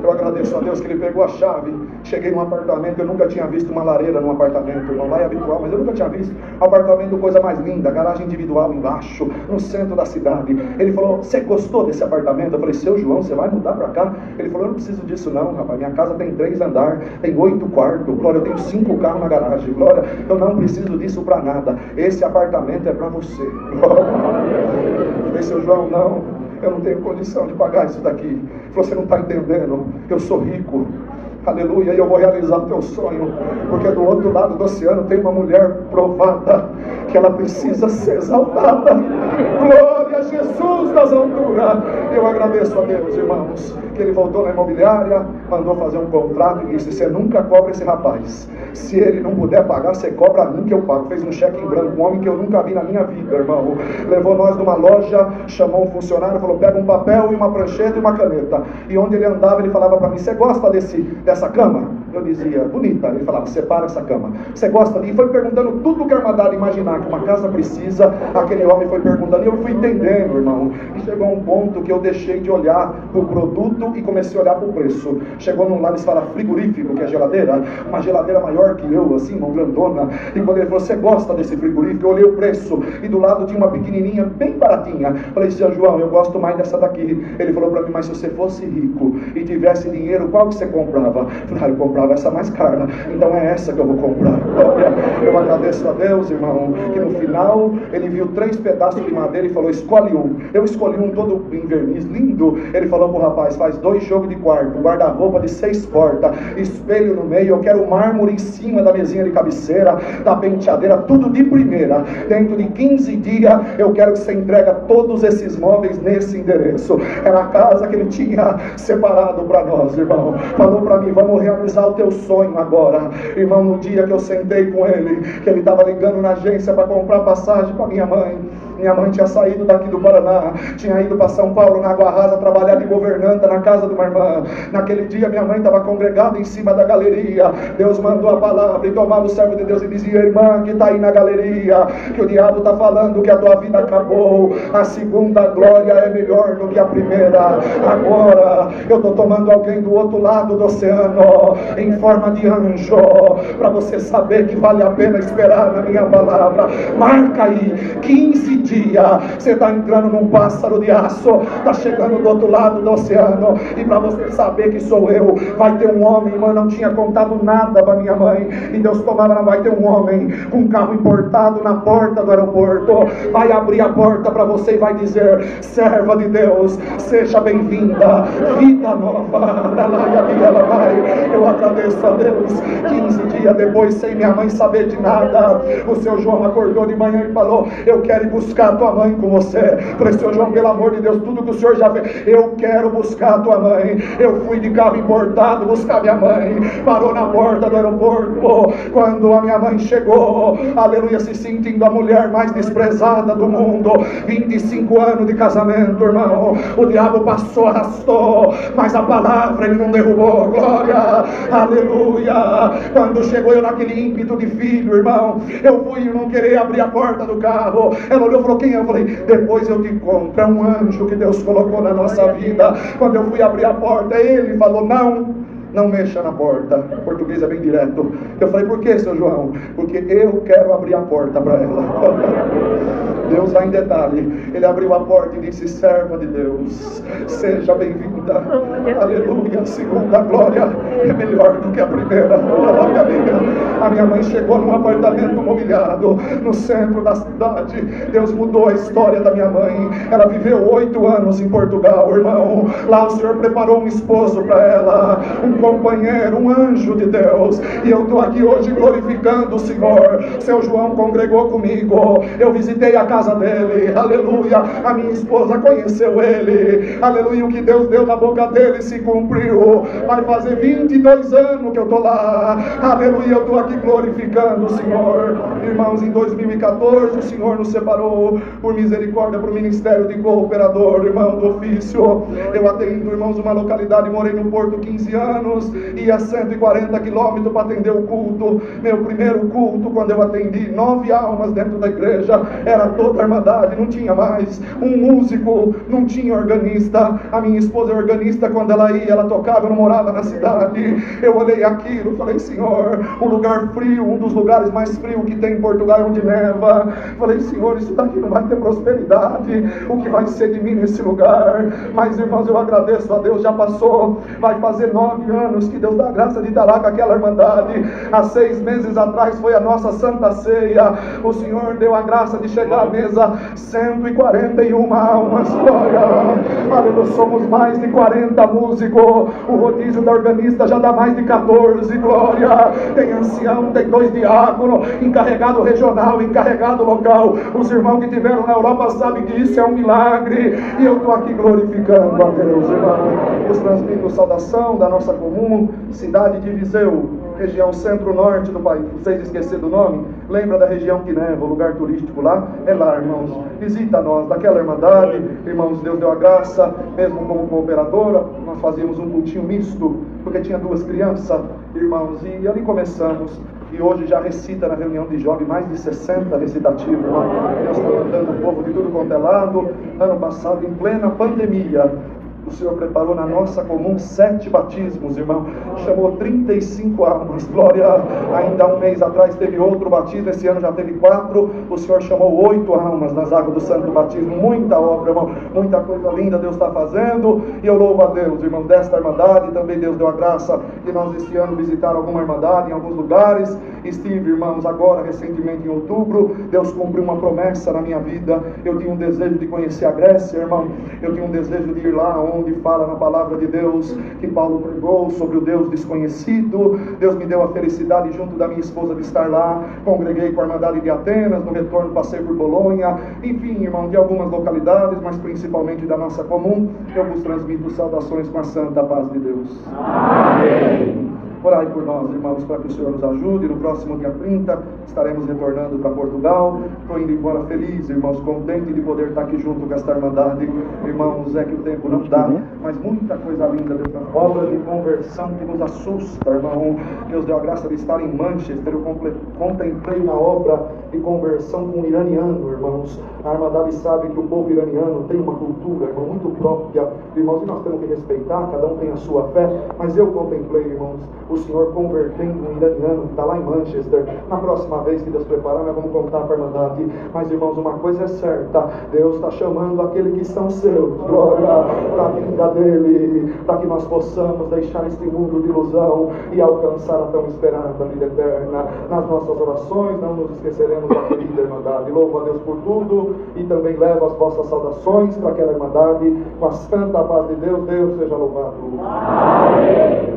Eu agradeço a Deus que Ele pegou a chave. Cheguei num apartamento, eu nunca tinha visto uma lareira num apartamento, irmão. Lá é habitual, mas eu nunca tinha visto. Apartamento, coisa mais linda, garagem individual embaixo, no centro da cidade. Ele falou: você gostou desse apartamento? Eu falei: seu João, você vai mudar pra cá? Ele falou: eu não preciso disso não, rapaz. Minha casa tem 3 andares, tem 8 quartos. Glória, eu tenho 5 carros na garagem. Glória, eu não preciso disso pra nada. Esse apartamento é pra você. Glória. Eu falei: seu João, não, eu não tenho condição de pagar isso daqui. Ele falou: você não está entendendo, eu sou rico, aleluia, e eu vou realizar o teu sonho, porque do outro lado do oceano tem uma mulher provada, que ela precisa ser exaltada. Glória a Jesus das alturas. Eu agradeço a Deus, irmãos, que Ele voltou na imobiliária, mandou fazer um contrato e disse: você nunca cobra esse rapaz, se ele não puder pagar, você cobra a mim que eu pago. Fez um cheque em branco, um homem que eu nunca vi na minha vida, irmão. Levou nós numa loja, chamou um funcionário, falou: pega um papel e uma prancheta e uma caneta. E onde ele andava, ele falava para mim: você gosta dessa cama? Eu dizia: bonita. Ele falava: separa essa cama. Você gosta? E foi perguntando tudo que a irmandade imaginar que uma casa precisa. Aquele homem foi perguntando e eu fui entendendo, irmão. E chegou a um ponto que eu deixei de olhar para o produto e comecei a olhar para o preço. Chegou num lado, eles falam frigorífico, que é geladeira, uma geladeira maior que eu, assim, uma grandona. E quando ele falou: você gosta desse frigorífico? Eu olhei o preço e do lado tinha uma pequenininha, bem baratinha. Falei: seu João, eu gosto mais dessa daqui. Ele falou para mim: mas se você fosse rico e tivesse dinheiro, qual que você comprava? Eu falei: eu comprava essa mais cara, então é essa que eu vou comprar. Eu agradeço a Deus, irmão, que no final ele viu 3 pedaços de madeira e falou: escolhe um. Eu escolhi um todo em verniz, lindo. Ele falou pro rapaz: faz 2 jogos de quarto, guarda-roupa de 6 portas, espelho no meio, eu quero mármore em cima da mesinha de cabeceira, da penteadeira, tudo de primeira. Dentro de 15 dias eu quero que você entregue todos esses móveis nesse endereço. Era a casa que ele tinha separado para nós, irmão. Falou para mim: vamos realizar o teu sonho agora. Irmão, no dia que eu sentei com ele, que ele estava ligando na agência para comprar passagem para minha mãe. Minha mãe tinha saído daqui do Paraná, tinha ido para São Paulo, na Água Rasa, trabalhar de governanta na casa de uma irmã. Naquele dia minha mãe estava congregada em cima da galeria. Deus mandou a palavra e tomava o servo de Deus e dizia: irmã que está aí na galeria, que o diabo está falando que a tua vida acabou, a segunda glória é melhor do que a primeira. Agora eu estou tomando alguém do outro lado do oceano, em forma de anjo, para você saber que vale a pena esperar na minha palavra. Marca aí, 15 dias, você está entrando num pássaro de aço, está chegando do outro lado do oceano, e para você saber que sou eu, vai ter um homem, irmã, não tinha contado nada para minha mãe, e Deus tomava, vai ter um homem com um carro importado na porta do aeroporto, vai abrir a porta para você e vai dizer: serva de Deus, seja bem-vinda, vida nova. Ela vai. Eu agradeço a Deus. 15 dias depois, sem minha mãe saber de nada, o seu João acordou de manhã e falou: eu quero ir buscar a tua mãe com você. Falei: seu João, pelo amor de Deus, tudo que o senhor já fez, eu quero buscar a tua mãe. Eu fui de carro importado buscar minha mãe, parou na porta do aeroporto. Quando a minha mãe chegou, aleluia, se sentindo a mulher mais desprezada do mundo, 25 anos de casamento, irmão, o diabo passou, arrastou, mas a palavra ele não derrubou. Glória, aleluia. Quando chegou eu naquele ímpeto de filho, irmão, eu fui não querer abrir a porta do carro. Ela olhou e falou: quem é? Eu falei: depois eu te conto, é um anjo que Deus colocou na nossa vida. Quando eu fui abrir a porta, ele falou: não mexa na porta. O português é bem direto. Eu falei: por que, seu João? Porque eu quero abrir a porta para ela. Deus vai em detalhe. Ele abriu a porta e disse: serva de Deus, seja bem-vinda. Aleluia. A segunda glória é melhor do que a primeira. A minha mãe chegou num apartamento mobiliado no centro da cidade. Deus mudou a história da minha mãe. Ela viveu 8 anos em Portugal, irmão. Lá o Senhor preparou um esposo para ela, um companheiro, um anjo de Deus. E eu estou aqui hoje glorificando o Senhor. Seu João congregou comigo, eu visitei a casa dele, aleluia. A minha esposa conheceu ele, aleluia. O que Deus deu na boca dele se cumpriu. Vai fazer 22 anos que eu estou lá, aleluia. Eu estou aqui glorificando o Senhor. Irmãos, em 2014 o Senhor nos separou por misericórdia para o ministério de cooperador, irmão, do ofício. Eu atendo, irmãos, uma localidade, morei no Porto 15 anos. anos, ia 140 quilômetros para atender o culto. Meu primeiro culto, quando eu atendi 9 almas dentro da igreja, era toda a Irmandade, não tinha mais um músico, não tinha organista. A minha esposa é organista, quando ela ia, ela tocava, eu não morava na cidade. Eu olhei aquilo, falei, Senhor, um lugar frio, um dos lugares mais frios que tem em Portugal, onde neva. Falei, Senhor, isso daqui não vai ter prosperidade, o que vai ser de mim nesse lugar? Mas, irmãos, eu agradeço a Deus, já passou, vai fazer 9 anos que Deus dá graça de estar lá com aquela Irmandade. Há 6 meses atrás foi a nossa Santa Ceia, o Senhor deu a graça de chegar à mesa, 141 almas, glória, aleluia, somos mais de 40 músicos, o rodízio da organista já dá mais de 14, glória, tem ancião, tem 2 diáconos, encarregado regional, encarregado local. Os irmãos que tiveram na Europa sabem que isso é um milagre, e eu estou aqui glorificando a Deus, irmão. Os transmito saudação da nossa comum cidade de Viseu, região centro-norte do país. Vocês esqueceram do nome? Lembra da região que neva, o lugar turístico lá? É lá, irmãos. Visita nós, daquela Irmandade. Irmãos, Deus deu a graça, mesmo como cooperadora, nós fazíamos um cultinho misto, porque tinha 2 crianças, irmãos, e ali começamos. E hoje já recita na reunião de jovens mais de 60 recitativos, irmão. Deus está mandando o povo de tudo quanto é lado. Ano passado, em plena pandemia, o Senhor preparou na nossa comum 7 batismos, irmão. Chamou 35 almas, glória. Ainda um mês atrás teve outro batismo, esse ano já teve 4. O Senhor chamou 8 almas nas águas do Santo Batismo. Muita obra, irmão, muita coisa linda Deus está fazendo. E eu louvo a Deus, irmão, desta Irmandade. Também Deus deu a graça de nós este ano visitar alguma Irmandade em alguns lugares. Estive, irmãos, agora recentemente em outubro. Deus cumpriu uma promessa na minha vida. Eu tinha um desejo de conhecer a Grécia, irmão. Eu tinha um desejo de ir lá onde fala na palavra de Deus que Paulo pregou sobre o Deus desconhecido. Deus me deu a felicidade, junto da minha esposa, de estar lá. Congreguei com a Irmandade de Atenas, no retorno passei por Bolonha, enfim, irmão, de algumas localidades, mas principalmente da nossa comum. Eu vos transmito saudações com a santa paz de Deus. Amém. Orai por nós, irmãos, para que o Senhor nos ajude. No próximo dia 30 estaremos retornando para Portugal. Estou indo embora feliz, irmãos, contente de poder estar aqui junto com esta Irmandade. Irmãos, é que o tempo não dá, mas muita coisa linda Deus faz. Obra de conversão que nos assusta, irmão. Deus deu a graça de estar em Manchester. Eu contemplei uma obra de conversão com um iraniano, irmãos. A Irmandade sabe que o povo iraniano tem uma cultura, irmão, muito própria, irmãos, e nós temos que respeitar, cada um tem a sua fé. Mas eu contemplei, irmãos, o Senhor convertendo um iraniano que está lá em Manchester. Na próxima vez que Deus preparar, nós vamos contar para a Irmandade. Mas, irmãos, uma coisa é certa: Deus está chamando aqueles que são seus, glória, para a vinda dele, para que nós possamos deixar este mundo de ilusão e alcançar a tão esperada vida eterna. Nas nossas orações não nos esqueceremos da querida Irmandade. Louvo a Deus por tudo e também levo as vossas saudações para aquela Irmandade. Com a santa paz de Deus, Deus seja louvado. Amém.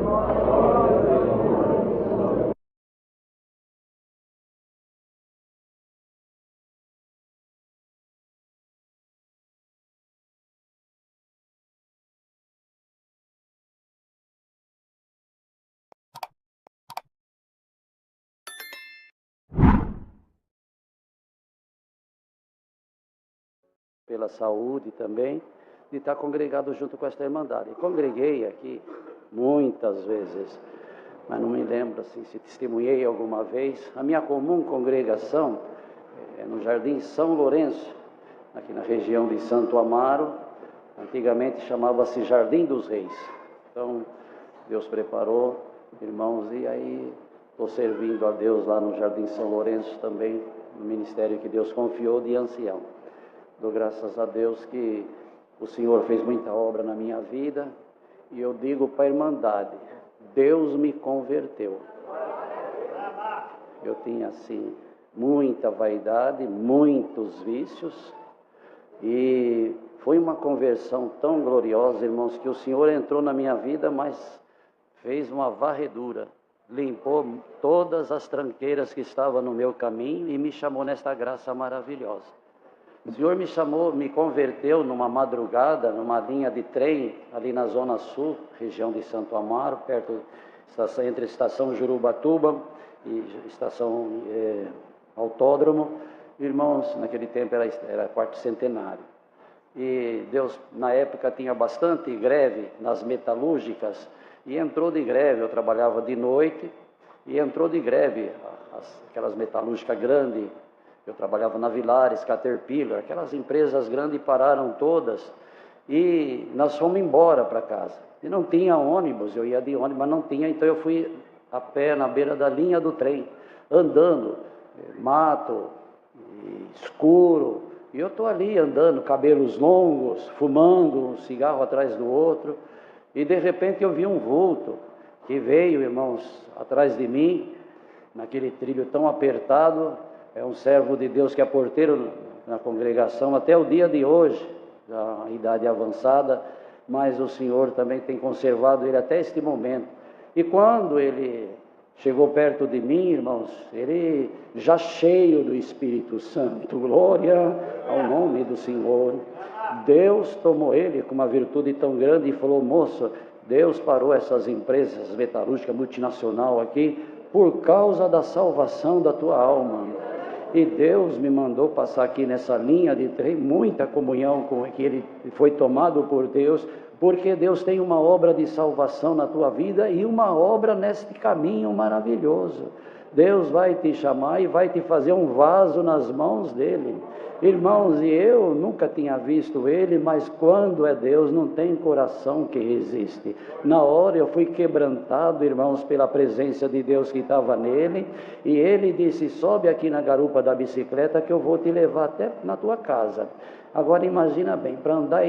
Pela saúde também, de estar congregado junto com esta Irmandade. Congreguei aqui muitas vezes, mas não me lembro assim, se testemunhei alguma vez. A minha comum congregação é no Jardim São Lourenço, aqui na região de Santo Amaro. Antigamente chamava-se Jardim dos Reis. Então, Deus preparou, irmãos, e aí estou servindo a Deus lá no Jardim São Lourenço também, no ministério que Deus confiou de ancião. Dou graças a Deus que o Senhor fez muita obra na minha vida, e eu digo para a Irmandade, Deus me converteu. Eu tinha assim muita vaidade, muitos vícios, e foi uma conversão tão gloriosa, irmãos, que o Senhor entrou na minha vida, mas fez uma varredura, limpou todas as tranqueiras que estavam no meu caminho e me chamou nesta graça maravilhosa. O Senhor me chamou, me converteu numa madrugada, numa linha de trem, ali na Zona Sul, região de Santo Amaro, perto, entre a estação Jurubatuba e estação Autódromo. Irmãos, naquele tempo era quarto centenário. E Deus, na época, tinha bastante greve nas metalúrgicas, e entrou de greve. Eu trabalhava de noite e entrou de greve, aquelas metalúrgicas grandes. Eu trabalhava na Vilares, Caterpillar, aquelas empresas grandes pararam todas e nós fomos embora para casa. E não tinha ônibus, eu ia de ônibus, mas não tinha, então eu fui a pé na beira da linha do trem, andando, mato, escuro, e eu estou ali andando, cabelos longos, fumando, um cigarro atrás do outro, e de repente eu vi um vulto que veio, irmãos, atrás de mim, naquele trilho tão apertado. É um servo de Deus que é porteiro na congregação até o dia de hoje, da idade avançada, mas o Senhor também tem conservado ele até este momento. E quando ele chegou perto de mim, irmãos, ele já cheio do Espírito Santo, glória ao nome do Senhor, Deus tomou ele com uma virtude tão grande e falou: moço, Deus parou essas empresas metalúrgicas multinacional aqui por causa da salvação da tua alma. E Deus me mandou passar aqui nessa linha de trem, muita comunhão com que ele foi tomado por Deus, porque Deus tem uma obra de salvação na tua vida e uma obra neste caminho maravilhoso. Deus vai te chamar e vai te fazer um vaso nas mãos dele. Irmãos, e eu nunca tinha visto ele, mas quando é Deus, não tem coração que resiste. Na hora eu fui quebrantado, irmãos, pela presença de Deus que estava nele, e ele disse: sobe aqui na garupa da bicicleta que eu vou te levar até na tua casa. Agora imagina bem, para andar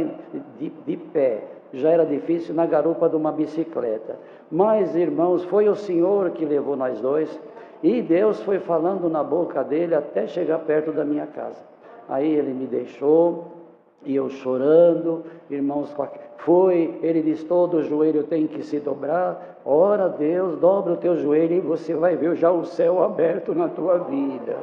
de pé, já era difícil, na garupa de uma bicicleta. Mas, irmãos, foi o Senhor que levou nós dois, e Deus foi falando na boca dele até chegar perto da minha casa. Aí ele me deixou, e eu chorando, irmãos, ele disse: todo joelho tem que se dobrar. Ora, Deus, dobra o teu joelho e você vai ver já o céu aberto na tua vida.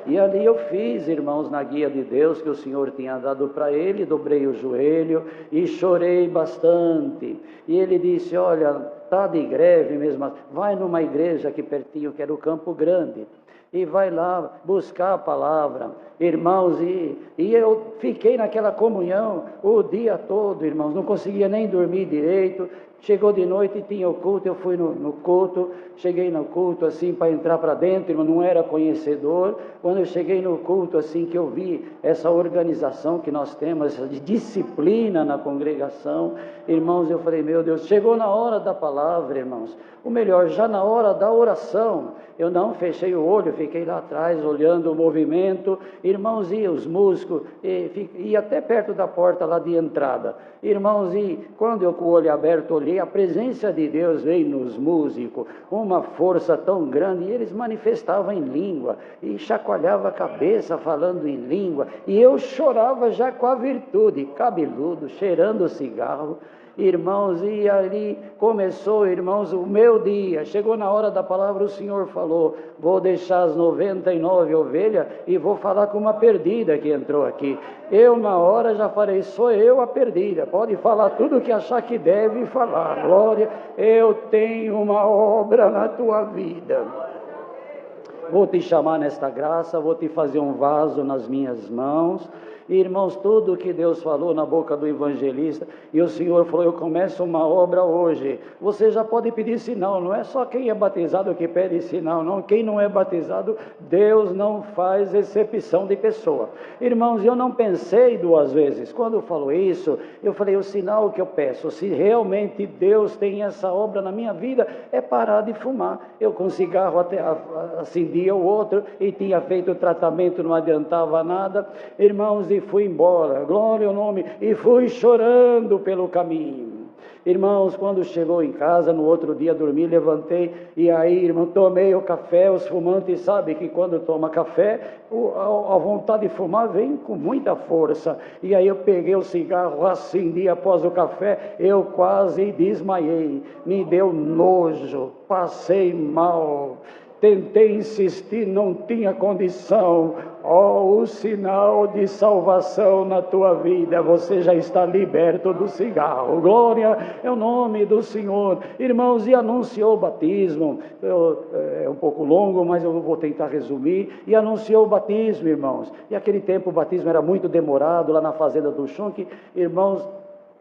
E ali eu fiz, irmãos, na guia de Deus que o Senhor tinha dado para ele, dobrei o joelho e chorei bastante. E ele disse: olha, está de greve mesmo, vai numa igreja aqui pertinho, que era o Campo Grande, e vai lá buscar a palavra, irmãos, e eu fiquei naquela comunhão o dia todo, irmãos, não conseguia nem dormir direito. Chegou de noite e tinha o culto, eu fui no culto, cheguei no culto assim para entrar para dentro, irmão, não era conhecedor. Quando eu cheguei no culto assim, que eu vi essa organização que nós temos, essa disciplina na congregação, irmãos, eu falei: meu Deus, chegou na hora da palavra, irmãos, ou melhor, já na hora da oração, eu não fechei o olho, fiquei lá atrás olhando o movimento, irmãos, e os músicos, e até perto da porta lá de entrada, irmãos, e quando eu com o olho aberto olhei, a presença de Deus veio nos músicos, uma força tão grande, e eles manifestavam em língua, e chacoalhava a cabeça falando em língua, e eu chorava já com a virtude, cabeludo, cheirando cigarro, irmãos, e ali começou, irmãos, o meu dia. Chegou na hora da palavra, o Senhor falou: vou deixar as 99 ovelhas e vou falar com uma perdida que entrou aqui. Eu na hora já falei: sou eu a perdida, pode falar tudo o que achar que deve falar. Glória, eu tenho uma obra na tua vida, vou te chamar nesta graça, vou te fazer um vaso nas minhas mãos. Irmãos, tudo que Deus falou na boca do evangelista, e o Senhor falou: eu começo uma obra hoje. Você já pode pedir sinal, não é só quem é batizado que pede sinal, não. Quem não é batizado, Deus não faz exceção de pessoa. Irmãos, eu não pensei duas vezes. Quando falou isso, eu falei: o sinal que eu peço, se realmente Deus tem essa obra na minha vida, é parar de fumar. Eu com cigarro até acendia o outro, e tinha feito o tratamento, não adiantava nada, irmãos, e fui embora, glória ao nome, e fui chorando pelo caminho. Irmãos, quando chegou em casa, no outro dia dormi, levantei, e aí, irmão, tomei o café. Os fumantes sabem que quando toma café, a vontade de fumar vem com muita força, e aí eu peguei o cigarro, acendi após o café, eu quase desmaiei, me deu nojo, passei mal, tentei insistir, não tinha condição. O sinal de salvação na tua vida, você já está liberto do cigarro, glória é o nome do Senhor. Irmãos, e anunciou o batismo, é um pouco longo, mas eu vou tentar resumir, e anunciou o batismo, irmãos, e aquele tempo o batismo era muito demorado, lá na fazenda do Chunque, irmãos,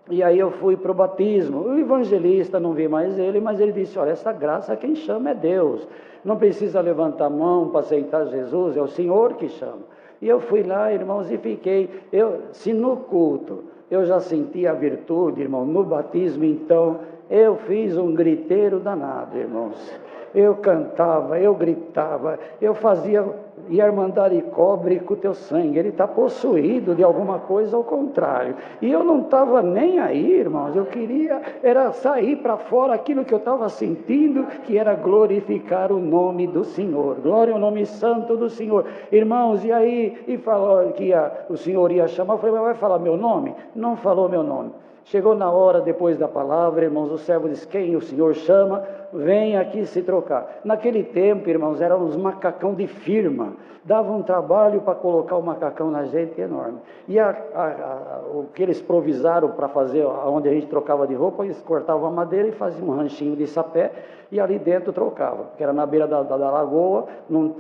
E aí eu fui para o batismo. O evangelista, não vi mais ele, mas ele disse, olha, essa graça quem chama é Deus. Não precisa levantar a mão para aceitar Jesus, é o Senhor que chama. E eu fui lá, irmãos, e fiquei. Se no culto eu já senti a virtude, irmão, no batismo, então, eu fiz um griteiro danado, irmãos. Eu cantava, eu gritava, eu fazia, e a Irmandade cobre com o teu sangue, ele está possuído de alguma coisa, ao contrário. E eu não estava nem aí, irmãos, eu queria, era sair para fora aquilo que eu estava sentindo, que era glorificar o nome do Senhor, glória ao nome santo do Senhor. Irmãos, e aí, e falou que o Senhor ia chamar, eu falei, mas vai falar meu nome? Não falou meu nome. Chegou na hora, depois da palavra, irmãos, o servo disse, quem o Senhor chama, vem aqui se trocar. Naquele tempo, irmãos, eram uns macacão de firma, dava um trabalho para colocar o macacão na gente enorme. E o que eles improvisaram para fazer, onde a gente trocava de roupa, eles cortavam a madeira e faziam um ranchinho de sapé, e ali dentro trocava, porque era na beira da lagoa, não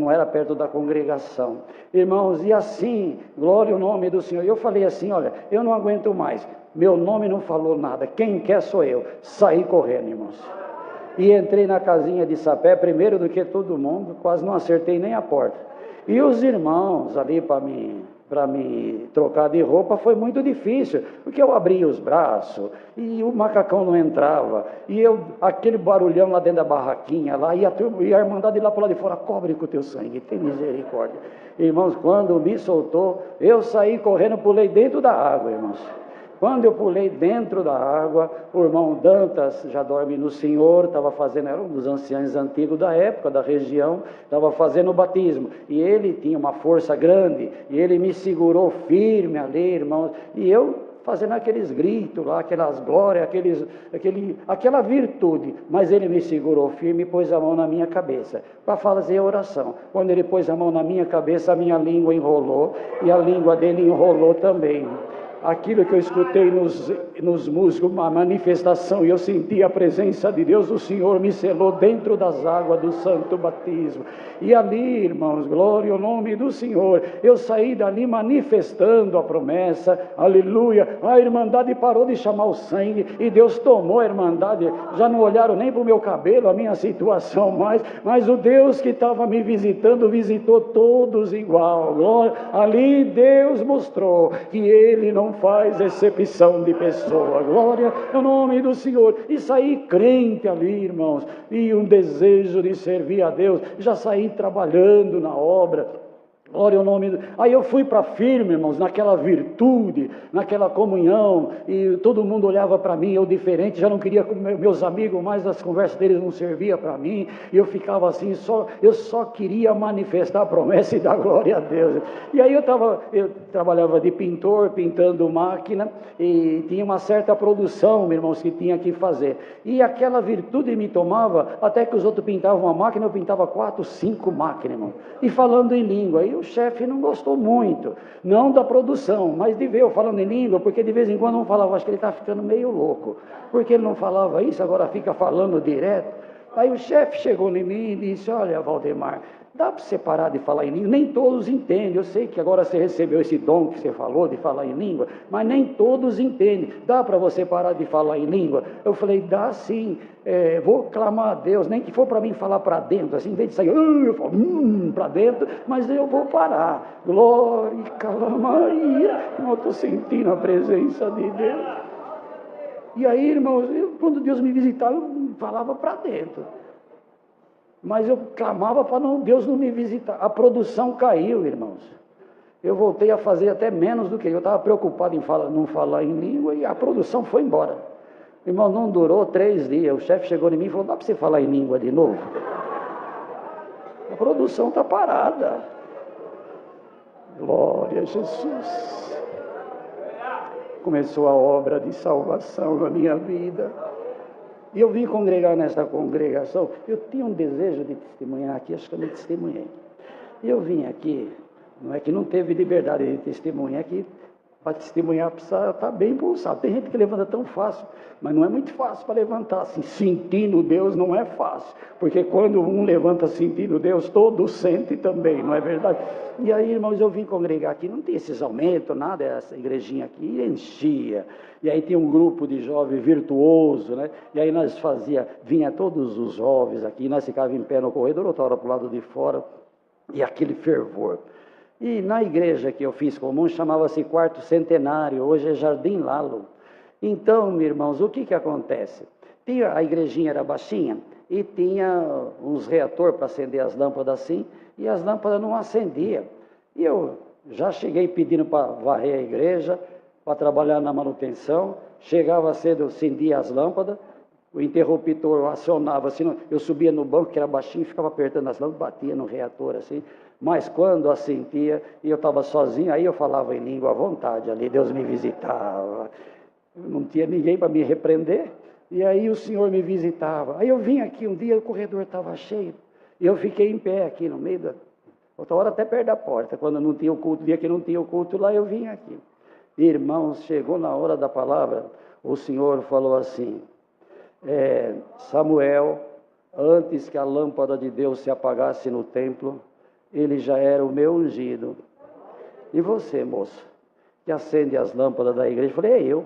era perto da congregação. Irmãos, e assim, glória ao nome do Senhor. E eu falei assim, olha, eu não aguento mais, meu nome não falou nada, quem quer sou eu. Saí correndo, irmãos. E entrei na casinha de sapé, primeiro do que todo mundo, quase não acertei nem a porta. E os irmãos ali para me trocar de roupa foi muito difícil, porque eu abria os braços e o macacão não entrava, e aquele barulhão lá dentro da barraquinha lá, e a Irmandade lá para lá de fora, cobre com o teu sangue, tem misericórdia. Irmãos, quando me soltou, eu saí correndo, pulei dentro da água, irmãos. Quando eu pulei dentro da água, o irmão Dantas, já dorme no Senhor, estava fazendo, era um dos anciãos antigos da época, da região, estava fazendo o batismo, e ele tinha uma força grande, e ele me segurou firme ali, irmãos, e eu fazendo aqueles gritos lá, aquelas glórias, aquela virtude, mas ele me segurou firme e pôs a mão na minha cabeça, para fazer a oração. Quando ele pôs a mão na minha cabeça, a minha língua enrolou, e a língua dele enrolou também. Aquilo que eu escutei nos músicos, uma manifestação, e eu senti a presença de Deus, o Senhor me selou dentro das águas do santo batismo, e ali, irmãos, glória ao nome do Senhor, eu saí dali manifestando a promessa, aleluia. A Irmandade parou de chamar o sangue, e Deus tomou a Irmandade, já não olharam nem para o meu cabelo, a minha situação mais, mas o Deus que estava me visitando, visitou todos igual, glória. Ali Deus mostrou que Ele não faz exceção de pessoa, glória ao nome do Senhor. E saí crente ali, irmãos, e um desejo de servir a Deus, já saí trabalhando na obra, glória ao nome. Aí eu fui para firme, irmãos, naquela virtude, naquela comunhão, e todo mundo olhava para mim, eu diferente, já não queria com meus amigos, mais as conversas deles não servia para mim, e eu ficava assim, eu só queria manifestar a promessa e dar glória a Deus. E aí eu trabalhava de pintor, pintando máquina, e tinha uma certa produção, irmãos, que tinha que fazer, e aquela virtude me tomava, até que os outros pintavam uma máquina, eu pintava 4, 5 máquinas, irmão, e falando em língua. Aí o chefe não gostou muito, não da produção, mas de ver eu falando em língua, porque de vez em quando não falava, acho que ele está ficando meio louco, porque ele não falava isso, agora fica falando direto. Aí o chefe chegou em mim e disse, olha, Valdemar, dá para você parar de falar em língua? Nem todos entendem, eu sei que agora você recebeu esse dom que você falou de falar em língua, mas nem todos entendem, dá para você parar de falar em língua? Eu falei, dá sim, vou clamar a Deus, nem que for para mim falar para dentro, assim, em vez de sair, eu falo, para dentro, mas eu vou parar, glória, calamaria, eu estou sentindo a presença de Deus. E aí, irmãos, quando Deus me visitava, eu falava para dentro, mas eu clamava para Deus não me visitar. A produção caiu, irmãos. Eu voltei a fazer até menos do que eu estava preocupado em não falar em língua, e a produção foi embora. Irmão, não durou 3 dias. O chefe chegou em mim e falou, dá para você falar em língua de novo? A produção está parada. Glória a Jesus. Começou a obra de salvação na minha vida. E eu vim congregar nessa congregação, eu tinha um desejo de testemunhar aqui, acho que eu me testemunhei. E eu vim aqui, não é que não teve liberdade de testemunhar, é que Para testemunhar, precisa estar bem impulsado. Tem gente que levanta tão fácil, mas não é muito fácil para levantar. Assim, sentindo Deus não é fácil, porque quando um levanta sentindo Deus, todos sentem também, não é verdade? E aí, irmãos, eu vim congregar aqui, não tem esses aumentos, nada, essa igrejinha aqui enchia. E aí tinha um grupo de jovens virtuoso, né? E aí nós vinha todos os jovens aqui, nós ficávamos em pé no corredor, outra hora para o lado de fora, e aquele fervor. E na igreja que eu fiz comum, chamava-se Quarto Centenário, hoje é Jardim Lalo. Então, meus irmãos, o que acontece? A igrejinha era baixinha e tinha uns reatores para acender as lâmpadas assim, e as lâmpadas não acendiam. E eu já cheguei pedindo para varrer a igreja, para trabalhar na manutenção, chegava cedo, acendia as lâmpadas, o interruptor acionava assim, eu subia no banco que era baixinho, ficava apertando as lâmpadas, batia no reator assim, mas quando assentia e eu estava sozinho, aí eu falava em língua à vontade ali, Deus me visitava, não tinha ninguém para me repreender, e aí o Senhor me visitava. Aí eu vim aqui um dia, o corredor estava cheio, e eu fiquei em pé aqui no meio outra hora até perto da porta, quando não tinha o culto, dia que não tinha o culto lá, eu vim aqui. Irmãos, chegou na hora da palavra, o Senhor falou assim, Samuel, antes que a lâmpada de Deus se apagasse no templo, ele já era o meu ungido. E você, moço, que acende as lâmpadas da igreja? Eu falei, é eu.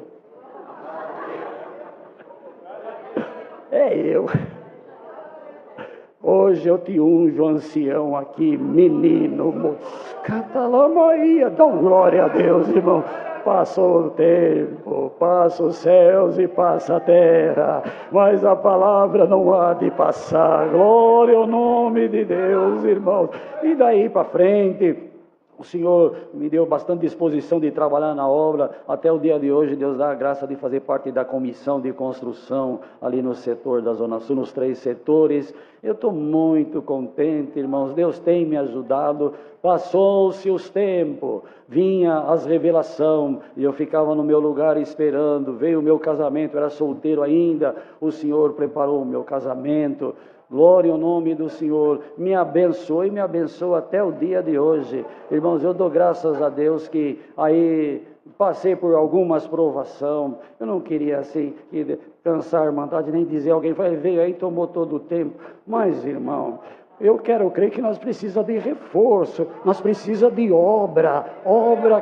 É eu. Hoje eu te unjo, ancião aqui, menino, moço. Catalamaia, dá glória a Deus, irmão. Passou o tempo, passa os céus e passa a terra, mas a palavra não há de passar. Glória ao nome de Deus, irmãos. E daí para frente, o Senhor me deu bastante disposição de trabalhar na obra. Até o dia de hoje, Deus dá a graça de fazer parte da comissão de construção ali no setor da Zona Sul, nos 3 setores. Eu estou muito contente, irmãos. Deus tem me ajudado. Passou-se os tempos, vinha as revelações, e eu ficava no meu lugar esperando. Veio o meu casamento, eu era solteiro ainda. O Senhor preparou o meu casamento. Glória ao nome do Senhor, me abençoe e me abençoa até o dia de hoje. Irmãos, eu dou graças a Deus que aí passei por algumas provações. Eu não queria assim cansar a irmandade, nem dizer alguém veio aí e tomou todo o tempo. Mas, irmão, eu quero crer que nós precisamos de reforço, nós precisamos de obra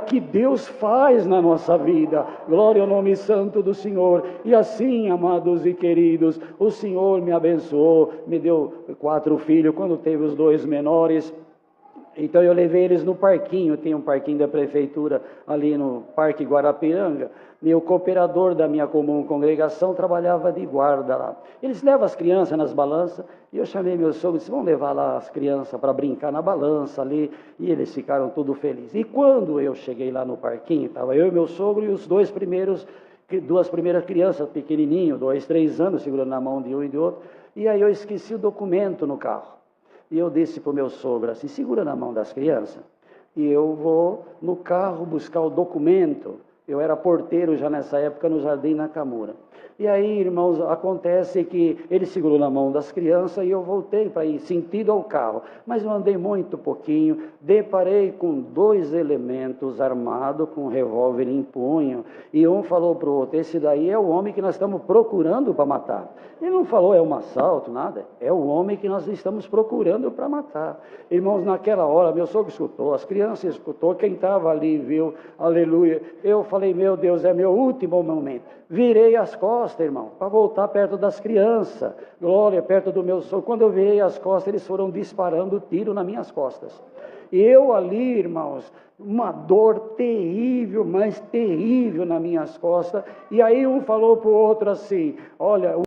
que Deus faz na nossa vida. Glória ao nome santo do Senhor. E assim, amados e queridos, o Senhor me abençoou, me deu 4 filhos, quando teve os 2 menores. Então eu levei eles no parquinho, tem um parquinho da prefeitura ali no Parque Guarapiranga, e o cooperador da minha comum congregação trabalhava de guarda lá. Eles levam as crianças nas balanças, e eu chamei meus sogros e disse, vamos levar lá as crianças para brincar na balança ali, e eles ficaram tudo felizes. E quando eu cheguei lá no parquinho, estava eu e meu sogro e os 2 primeiras crianças, pequenininho, 2, 3 anos, segurando na mão de um e de outro, e aí eu esqueci o documento no carro. E eu disse para o meu sogro assim, segura na mão das crianças, e eu vou no carro buscar o documento. Eu era porteiro já nessa época no Jardim Nakamura. E aí, irmãos, acontece que ele segurou na mão das crianças e eu voltei para ir sentido ao carro. Mas eu andei muito pouquinho, deparei com 2 elementos armados com um revólver em punho. E um falou para o outro, esse daí é o homem que nós estamos procurando para matar. Ele não falou é um assalto, nada. É o homem que nós estamos procurando para matar. Irmãos, naquela hora, meu sogro escutou, as crianças escutou, quem estava ali viu, aleluia. Eu falei, meu Deus, é meu último momento. Virei as costas, irmão, para voltar perto das crianças. Glória, perto do meu sogro. Quando eu virei as costas, eles foram disparando tiro nas minhas costas. E eu ali, irmãos, uma dor terrível, mas terrível nas minhas costas. E aí um falou para o outro assim, olha...